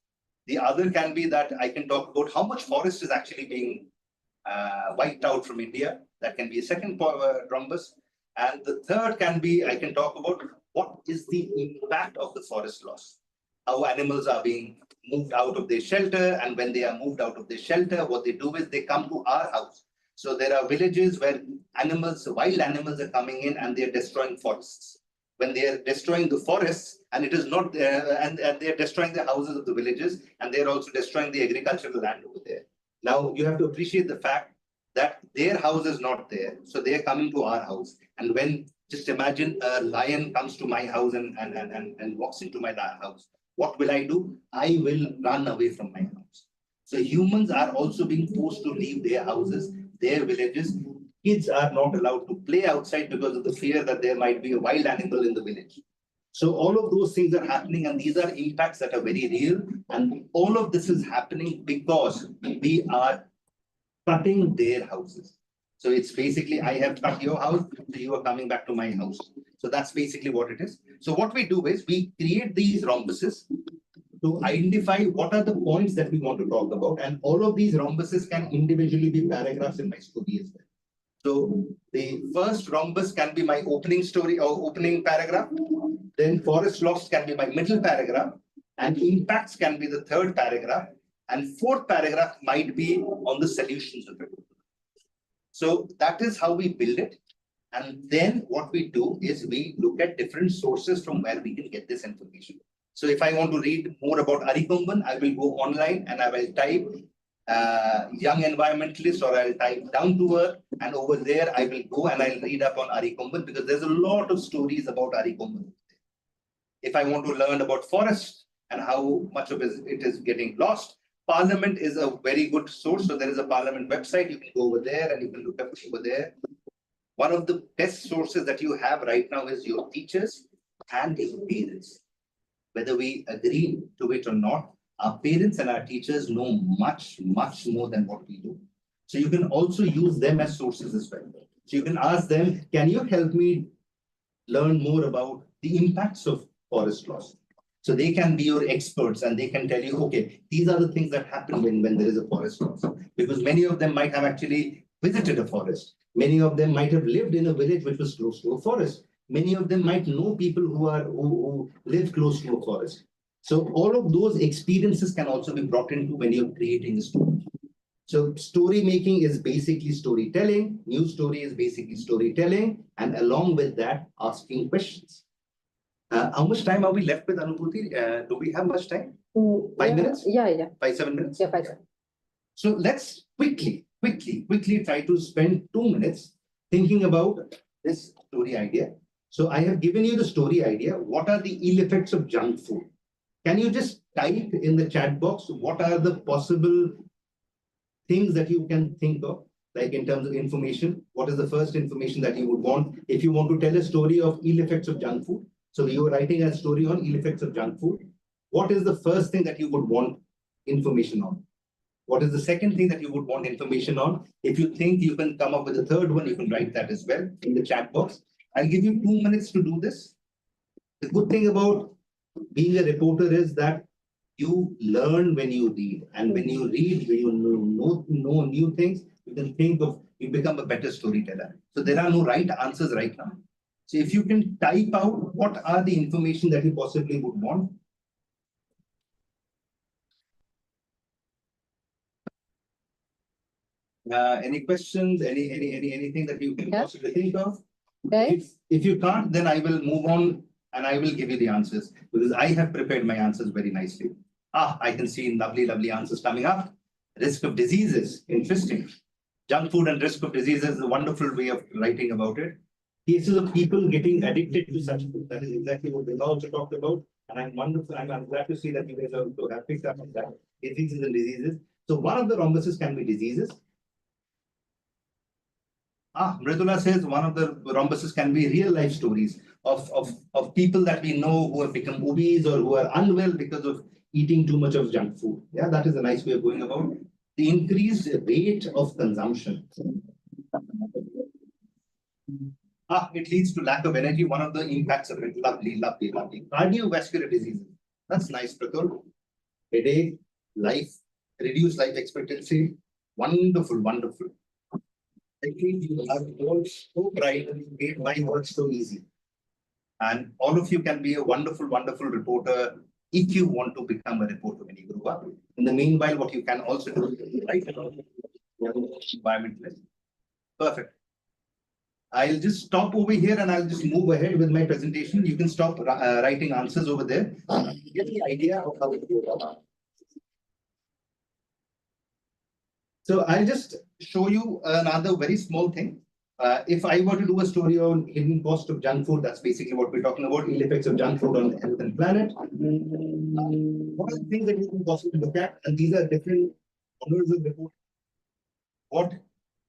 The other can be that I can talk about how much forest is actually being wiped out from India. That can be a second rhombus. And the third can be, I can talk about what is the impact of the forest loss, how animals are being moved out of their shelter. And when they are moved out of their shelter, what they do is they come to our house. So there are villages where animals, wild animals are coming in and they're destroying forests. When they are destroying the forests, and it is not, and they're destroying the houses of the villages, and they're also destroying the agricultural land over there. Now, you have to appreciate the fact that their house is not there. So they are coming to our house. And when, just imagine a lion comes to my house and walks into my house, what will I do? I will run away from my house. So humans are also being forced to leave their houses, their villages. Kids are not allowed to play outside because of the fear that there might be a wild animal in the village. So all of those things are happening, and these are impacts that are very real. And all of this is happening because we are cutting their houses. So it's basically, I have cut your house, so you are coming back to my house. So that's basically what it is. So what we do is we create these rhombuses to identify what are the points that we want to talk about. And all of these rhombuses can individually be paragraphs in my story as well. So the first rhombus can be my opening story or opening paragraph. Then forest loss can be my middle paragraph. And impacts can be the third paragraph. And fourth paragraph might be on the solutions of it. So that is how we build it. And then what we do is we look at different sources from where we can get this information. So if I want to read more about Arikomban, I will go online and I will type young environmentalist, or I'll type down to earth, and over there I will go and I'll read up on Arikomban, because there's a lot of stories about Arikomban. If I want to learn about forest and how much of it is getting lost, Parliament is a very good source. So there is a Parliament website. You can go over there and you can look up over there. One of the best sources that you have right now is your teachers and your parents. Whether we agree to it or not, our parents and our teachers know much, much more than what we do. So you can also use them as sources as well. So you can ask them, can you help me learn more about the impacts of forest loss? So they can be your experts and they can tell you, okay, these are the things that happen when there is a forest loss. Because many of them might have actually visited a forest. Many of them might have lived in a village which was close to a forest. Many of them might know people who live close to a forest. So all of those experiences can also be brought into when you're creating a story. So story making is basically storytelling. News story is basically storytelling. And along with that, asking questions. How much time are we left with, Anubhuti? Do we have much time? 5 minutes? Yeah. 5-7 minutes? Yeah, 5. So let's quickly try to spend 2 minutes thinking about this story idea. So I have given you the story idea. What are the ill effects of junk food? Can you just type in the chat box, what are the possible things that you can think of, like in terms of information? What is the first information that you would want if you want to tell a story of ill effects of junk food? So you are writing a story on ill effects of junk food. What is the first thing that you would want information on? What is the second thing that you would want information on? If you think you can come up with a third one, you can write that as well in the chat box. I'll give you 2 minutes to do this. The good thing about being a reporter is that you learn when you read. And when you read, you know new things, you can think of, you become a better storyteller. So there are no right answers right now. So if you can type out what are the information that you possibly would want. Any questions? Anything that you can possibly think of? Okay. If you can't, then I will move on and I will give you the answers, because I have prepared my answers very nicely. I can see lovely answers coming up. Risk of diseases, interesting. Junk food and risk of diseases is a wonderful way of writing about it. Cases of people getting addicted to such food. That is exactly what we also talked about. And I'm glad to see that you guys also have picked up on that. Diseases and diseases. So one of the rhombuses can be diseases. Mridula says one of the rhombuses can be real life stories of people that we know who have become obese or who are unwell because of eating too much of junk food. Yeah, that is a nice way of going about the increased rate of consumption. It leads to lack of energy. One of the impacts of it. Lovely. Cardiovascular diseases. That's nice, Pratul. Headache, reduced life expectancy. Wonderful. I think you are all so bright and you made my work so easy. And all of you can be a wonderful reporter if you want to become a reporter when you grow up. In the meanwhile, what you can also do is write about environmentalist. Perfect. I'll just stop over here and I'll just move ahead with my presentation. You can stop writing answers over there. Get the idea of how it goes. So I'll just show you another very small thing. If I were to do a story on hidden cost of junk food, that's basically what we're talking about, ill effects of junk food on health and planet. What are the things that you can possibly look at? And these are different honors of report. What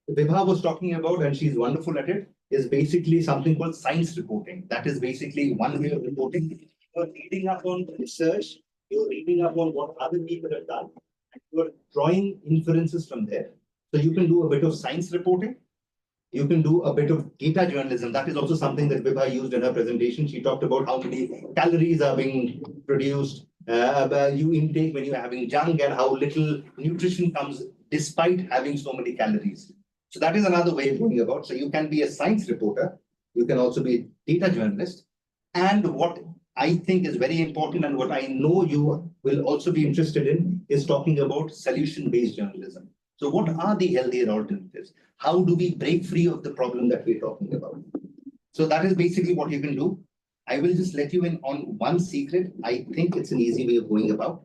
Vibha was talking about, and she's wonderful at it, is basically something called science reporting. That is basically one way of reporting. You're reading up on research, you're reading up on what other people have done, and you're drawing inferences from there. So you can do a bit of science reporting. You can do a bit of data journalism. That is also something that Vibha used in her presentation. She talked about how many calories are being produced, you intake when you're having junk, and how little nutrition comes despite having so many calories. So that is another way of going about. So you can be a science reporter. You can also be a data journalist. And what I think is very important, and what I know you will also be interested in, is talking about solution-based journalism. So what are the healthier alternatives? How do we break free of the problem that we're talking about? So that is basically what you can do. I will just let you in on one secret. I think it's an easy way of going about.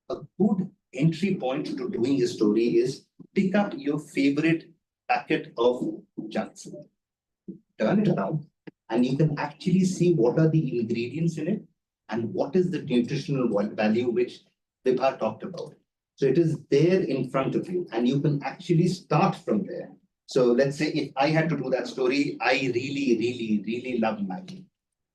A good entry point to doing a story is pick up your favorite packet of junk food, turn it around, and you can actually see what are the ingredients in it and what is the nutritional value which Vibha talked about. So it is there in front of you, and you can actually start from there. So let's say if I had to do that story, I really love Maggie.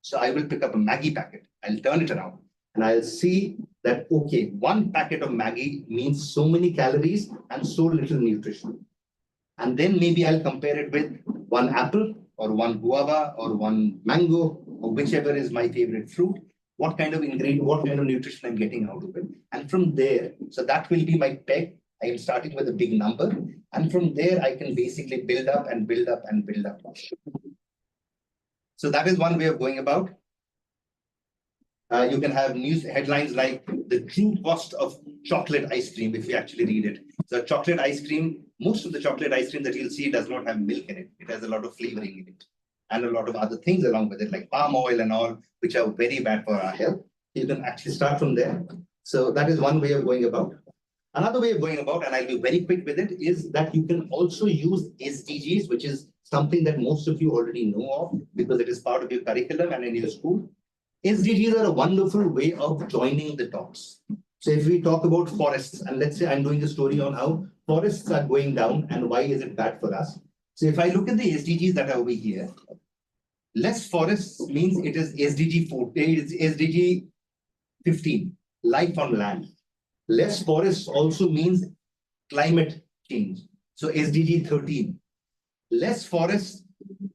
So I will pick up a Maggie packet, I'll turn it around, and I'll see that, okay, one packet of Maggie means so many calories and so little nutrition. And then maybe I'll compare it with one apple or one guava or one mango or whichever is my favorite fruit. What kind of ingredient, what kind of nutrition I'm getting out of it. And from there, so that will be my peg. I am starting with a big number. And from there, I can basically build up and build up and build up. So that is one way of going about. You can have news headlines like the true cost of chocolate ice cream if you actually read it. So chocolate ice cream, most of the chocolate ice cream that you'll see does not have milk in it. It has a lot of flavoring in it and a lot of other things along with it, like palm oil and all, which are very bad for our health. You can actually start from there. So that is one way of going about. Another way of going about, and I'll be very quick with it, is that you can also use SDGs, which is something that most of you already know of because it is part of your curriculum and in your school. SDGs are a wonderful way of joining the dots. So if we talk about forests, and let's say I'm doing a story on how forests are going down and why is it bad for us. So if I look at the SDGs that are over here, less forests means it is SDG 4, it's SDG 15, life on land. Less forests also means climate change. So SDG 13, less forests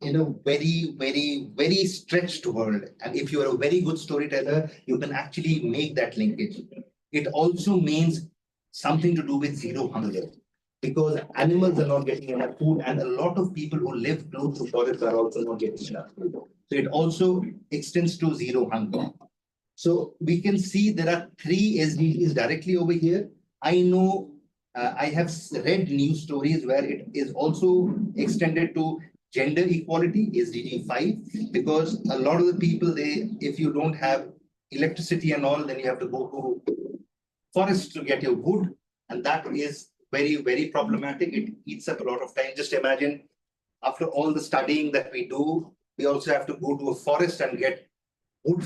in a very stretched world. And if you are a very good storyteller, you can actually make that linkage. It also means something to do with zero hunger because animals are not getting enough food, and a lot of people who live close to forests are also not getting enough food. So it also extends to zero hunger. So we can see there are 3 SDGs directly over here. I know I have read news stories where it is also extended to gender equality, SDG 5, because a lot of the people, if you don't have electricity and all, then you have to go to forests to get your wood. And that is very problematic. It eats up a lot of time. Just imagine, after all the studying that we do, we also have to go to a forest and get wood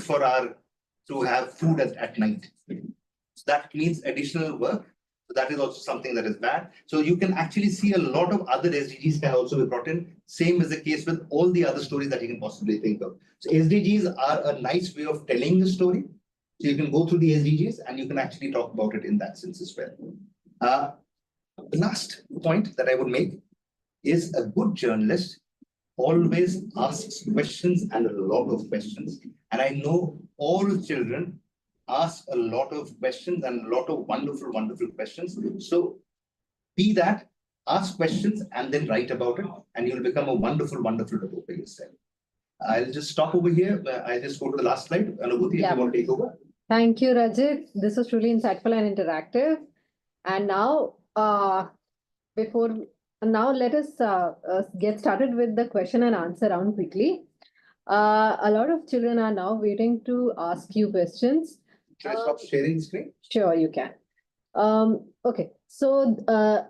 to have food at night. So that means additional work. So that is also something that is bad. So you can actually see a lot of other SDGs can also be brought in. Same is the case with all the other stories that you can possibly think of. So SDGs are a nice way of telling the story. So you can go through the SDGs and you can actually talk about it in that sense as well. The last point that I would make is a good journalist always asks questions and a lot of questions. And I know all children ask a lot of questions and a lot of wonderful questions. So be that, ask questions and then write about it, and you'll become a wonderful reporter yourself. I'll just stop over here. I'll just go to the last slide. Anubhuti, if you want to take over. Thank you, Rajit. This was truly insightful and interactive. And now, let us get started with the question and answer round quickly. A lot of children are now waiting to ask you questions. Should I stop sharing the screen? Sure, you can. Okay, so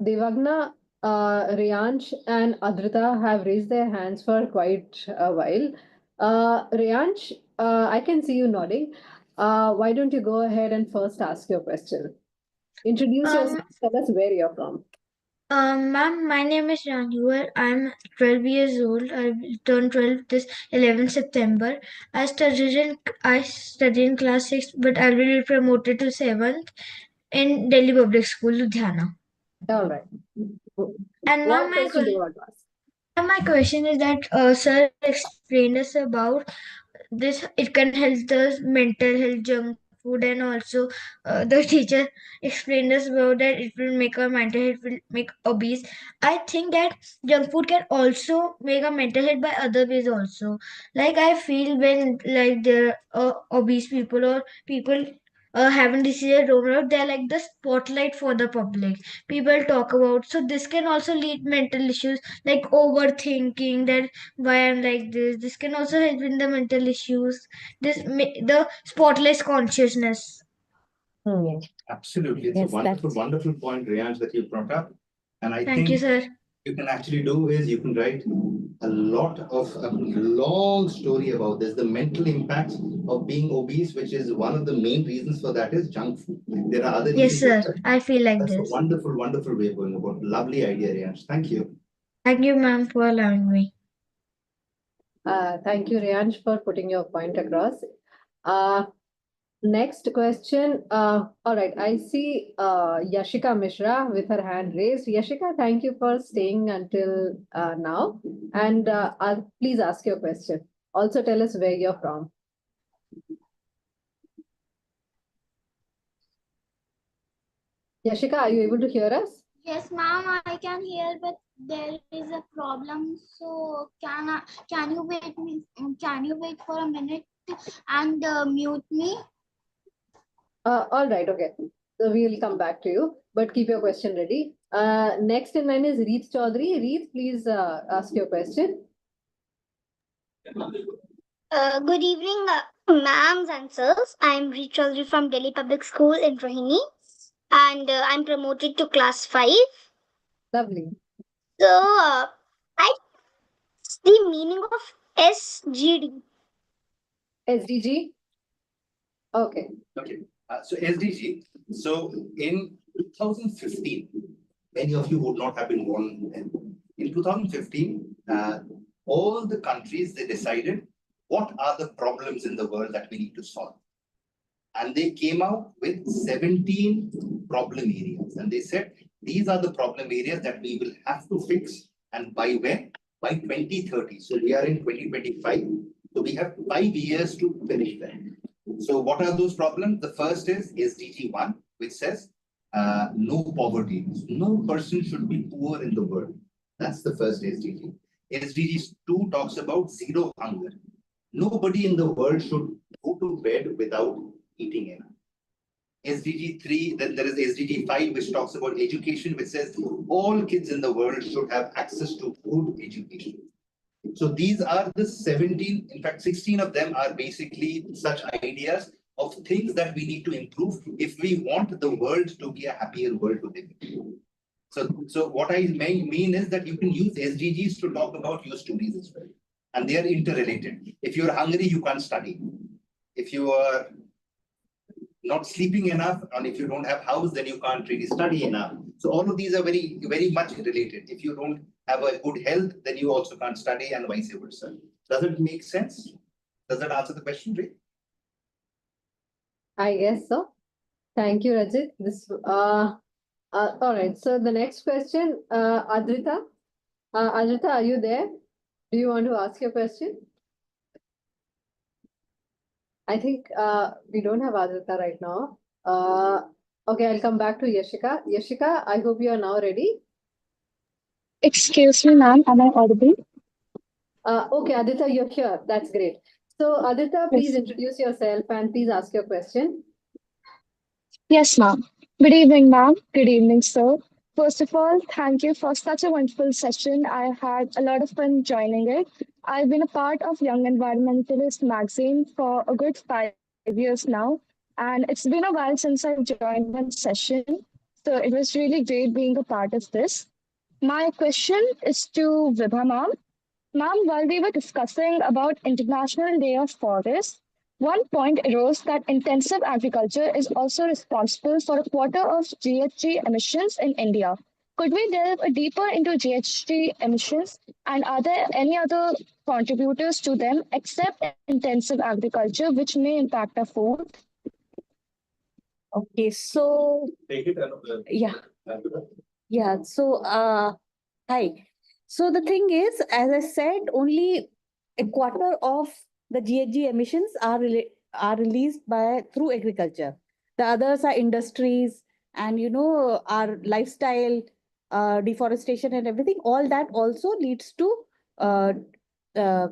Devagna, Riyansh, and Adrita have raised their hands for quite a while. Riyansh, I can see you nodding. Why don't you go ahead and first ask your question? Introduce yourself. Tell us where you're from. Ma'am, my name is Ranuar. I'm 12 years old. I will turn 12 this 11th September. I study in class 6, but I will be promoted to 7th in Delhi Public School, Ludhiana. All right. And What ma'am, question do you want to ask? My question is that sir explained us about this. It can help the mental health junk food, and also the teacher explained us about that it will make our mental health will make obese. I think that junk food can also make our mental health by other ways also. Like I feel when like there are obese people or people having disease overall, they're like the spotlight for the public. People talk about, so this can also lead mental issues like overthinking that why I'm like this. This can also help in the mental issues. The spotlight consciousness. Absolutely. It's Yes, a wonderful, that's- wonderful point, Riyansh, that you brought up. And I Thank you, think sir. you can actually do is you can write a long story about this. The mental impact of being obese, which is one of the main reasons for that, is junk food. There are other Yes, issues as sir. well. I feel like That's a this. wonderful, wonderful way of going about. Lovely idea, Riyansh. Thank you. Thank you, ma'am, for allowing me. Thank you, Riyansh, for putting your point across. Uh, Next question. All right, I see Yashika Mishra with her hand raised. Yashika, thank you for staying until now. And please ask your question. Also, tell us where you're from. Yashika, are you able to hear us? Yes, ma'am, I can hear, but there is a problem. So can you wait me? Can you wait for a minute and mute me? All right, okay. So we'll come back to you, but keep your question ready. Next in line is Reet Chaudhary. Reet, please ask your question. Good evening, ma'ams and sirs. I'm Richaldri from Delhi Public School in Rohini, and I'm promoted to class 5. Lovely. So, I the meaning of SGD. SDG. Okay. Okay. So SDG. So in 2015, many of you would not have been born then. In 2015, all the countries, they decided what are the problems in the world that we need to solve. And they came out with 17 problem areas. And they said, these are the problem areas that we will have to fix. And by when? By 2030. So we are in 2025. So we have 5 years to finish that. So what are those problems? The first is SDG 1, which says no poverty. No person should be poor in the world. That's the first SDG. SDG 2 talks about zero hunger. Nobody in the world should go to bed without eating enough. SDG 3, then there is SDG 5, which talks about education, which says all kids in the world should have access to good education. So these are the 17, in fact, 16 of them are basically such ideas of things that we need to improve if we want the world to be a happier world to live in. So what I mean is that you can use SDGs to talk about your stories as well. And they are interrelated. If you're hungry, you can't study. If you are not sleeping enough, and if you don't have house, then you can't really study enough. So all of these are very, very much related. If you don't have a good health, then you also can't study, and vice versa. Does it make sense? Does that answer the question, Ray? I guess so. Thank you, Rajit. All right. So the next question, Adrita. Adrita, are you there? Do you want to ask your question? I think we don't have Adrita right now. Okay, I'll come back to Yashika. Yashika, I hope you are now ready. Excuse me, ma'am. Am I audible? Okay, Aditya, you're here. That's great. So, Aditya, please introduce yourself and please ask your question. Yes, ma'am. Good evening, ma'am. Good evening, sir. First of all, thank you for such a wonderful session. I had a lot of fun joining it. I've been a part of Young Environmentalist magazine for a good 5 years now, and it's been a while since I've joined one session. So it was really great being a part of this. My question is to Vibha, ma'am. Ma'am, while we were discussing about International Day of Forests, one point arose that intensive agriculture is also responsible for a quarter of GHG emissions in India. Could we delve deeper into GHG emissions and are there any other contributors to them except intensive agriculture which may impact our food? Okay, so Take it. yeah. Yeah, so hi. So the thing is, as I said, only a quarter of the GHG emissions are released by through agriculture. The others are industries and our lifestyle, deforestation and everything. All that also leads to uh, uh,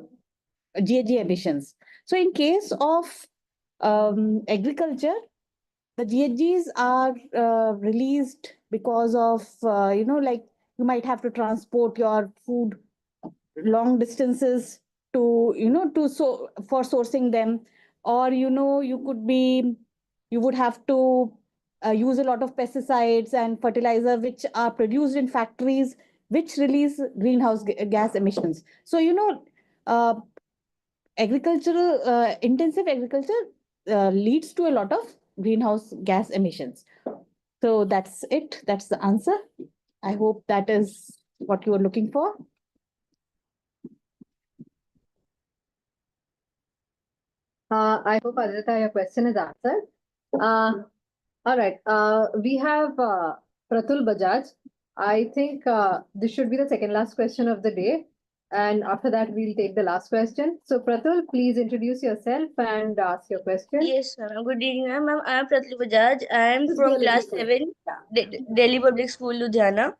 GHG emissions. So in case of agriculture, the GHGs are released because of like you might have to transport your food long distances to for sourcing them, or you could be you would have to use a lot of pesticides and fertilizer which are produced in factories which release greenhouse gas emissions. So uh, agricultural intensive agriculture leads to a lot of greenhouse gas emissions. So that's it, that's the answer. I hope that is what you are looking for. I hope, Aditya, your question is answered. All right. We have Pratul Bajaj. I think this should be the second last question of the day. And after that, we'll take the last question. So, Pratul, please introduce yourself and ask your question. Yes, ma'am. Good evening, ma'am. I am Pratil Bajaj. I am Just from go a little class closer. 7, Yeah. Delhi Public School, Ludhiana.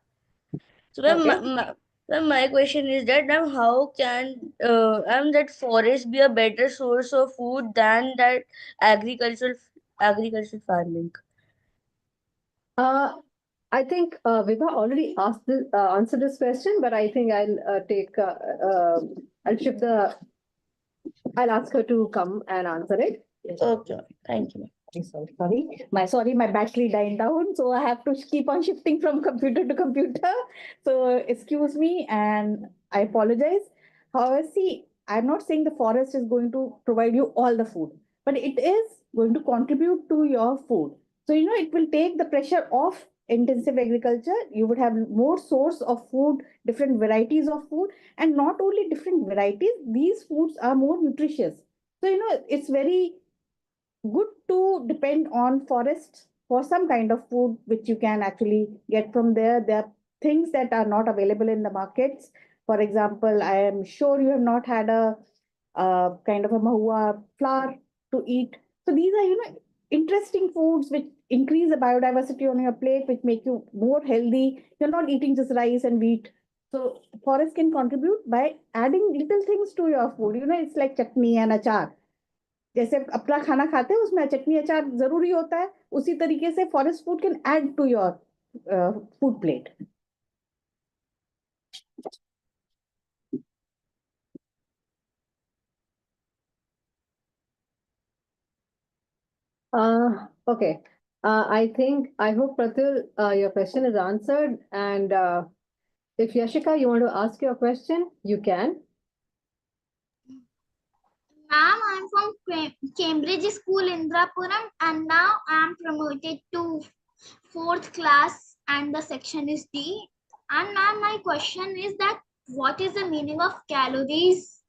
So, ma'am, Okay. ma'am, my question is that, ma'am, how can that forest be a better source of food than that agricultural farming? Uh, I think Vibha already asked answered this question, but I think I'll shift the I'll ask her to come and answer it. Okay, thank you. Sorry, my battery died down, so I have to keep on shifting from computer to computer. So excuse me, and I apologize. However, see, I'm not saying the forest is going to provide you all the food, but it is going to contribute to your food. So it will take the pressure off intensive agriculture. You would have more source of food, different varieties of food, and not only different varieties, these foods are more nutritious. So it's very good to depend on forests for some kind of food which you can actually get from there. There are things that are not available in the markets. For example, I am sure you have not had a kind of a mahua flower to eat. So these are interesting foods which increase the biodiversity on your plate, which make you more healthy. You're not eating just rice and wheat. So forest can contribute by adding little things to your food. It's like chutney and achar. जैसे अपना खाना खाते हैं उसमें चटनी अचार जरूरी होता है, उसी तरीके से forest food can add to your food plate. Okay. I hope Pratul, your question is answered. And if Yashika, you want to ask your question, you can. Ma'am, I'm from Cambridge School, Indrapuram, and now I'm promoted to 4th class, and the section is D. And ma'am, my question is that what is the meaning of calories?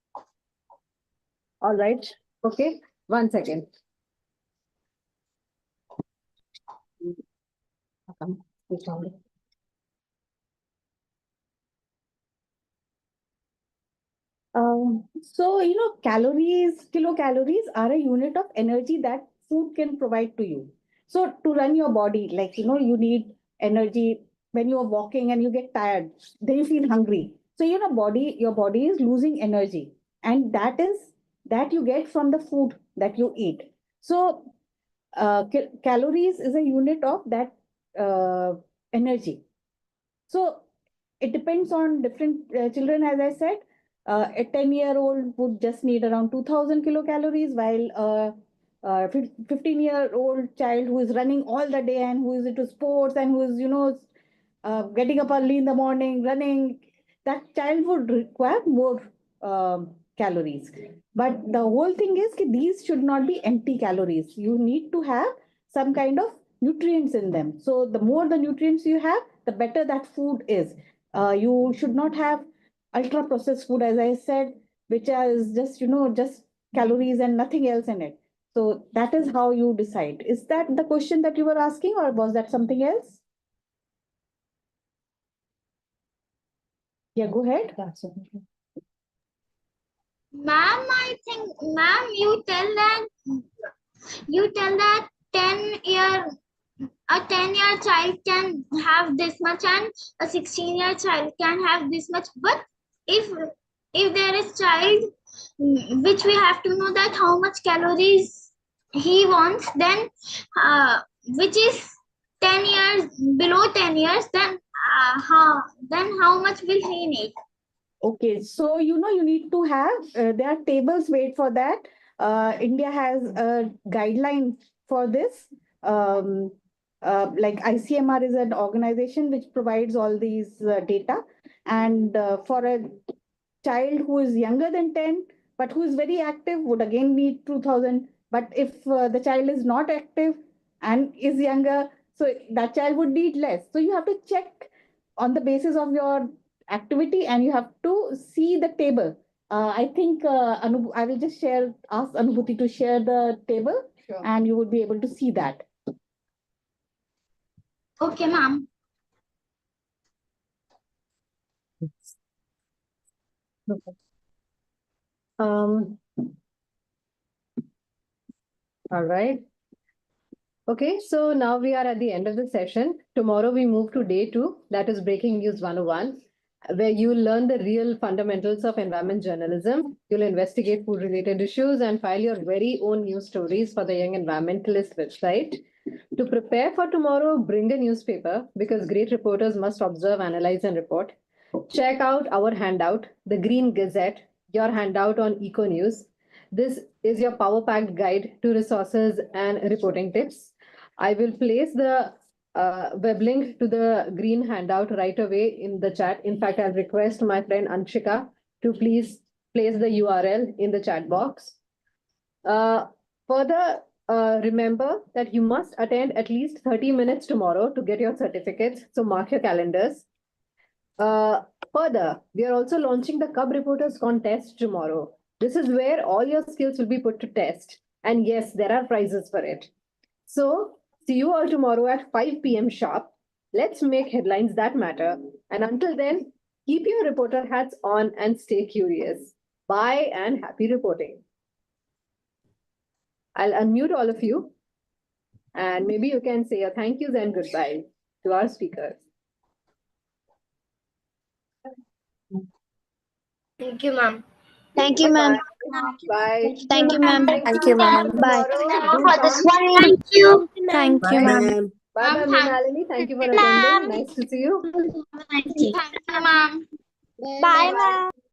All right. Okay. 1 second. So, calories, kilocalories are a unit of energy that food can provide to you. So, to run your body, like, you need energy when you're walking and you get tired, then you feel hungry. So, your body is losing energy. And that you get from the food that you eat. So, calories is a unit of that energy. So it depends on different children. As I said, a 10-year-old would just need around 2000 kilocalories, while a 15-year-old child who is running all the day and who is into sports and who is, getting up early in the morning, running, that child would require more calories. But the whole thing is that these should not be empty calories. You need to have some kind of nutrients in them. So the more the nutrients you have, the better that food is. You should not have ultra processed food, as I said, which is just calories and nothing else in it. So that is how you decide. Is that the question that you were asking, or was that something else? Yeah, go ahead. Ma'am, I think, ma'am, you tell that 10 year a 10-year child can have this much and a 16-year child can have this much, but if there is child which we have to know that how much calories he wants, then which is 10 years below 10 years, then how much will he need? Okay, so you need to have there are tables. Wait for that. India has a guideline for this. Like ICMR is an organization which provides all these data, and for a child who is younger than 10 but who is very active would again be 2000. But if the child is not active and is younger, so that child would need less. So you have to check on the basis of your activity and you have to see the table. I think I will just ask Anubhuti to share the table. Sure. And you would be able to see that. Okay, ma'am. Um, all right. Okay, so now we are at the end of the session. Tomorrow we move to day 2, that is Breaking News 101, where you will learn the real fundamentals of environment journalism. You'll investigate food-related issues and file your very own news stories for the Young Environmentalist website. To prepare for tomorrow, bring a newspaper because great reporters must observe, analyze, and report. Check out our handout, the Green Gazette, your handout on Eco News. This is your power-packed guide to resources and reporting tips. I will place the web link to the green handout right away in the chat. In fact, I'll request my friend Anshika to please place the URL in the chat box. Further, remember that you must attend at least 30 minutes tomorrow to get your certificates. So mark your calendars. Further, we are also launching the Cub Reporters contest tomorrow. This is where all your skills will be put to test. And yes, there are prizes for it. So, see you all tomorrow at 5 p.m. sharp. Let's make headlines that matter. And until then, keep your reporter hats on and stay curious. Bye and happy reporting. I'll unmute all of you. And maybe you can say a thank yous and goodbye to our speakers. Thank you, ma'am. Thank you, ma'am. Bye. Thank you, ma'am. Thank you, ma'am. Bye. Tomorrow, do For this come. one. Thank you. Thank you, ma'am. Bye bye, Ma'am, Mrinalini. Thank you for attending. Nice to see you. Thank you, ma'am. Bye.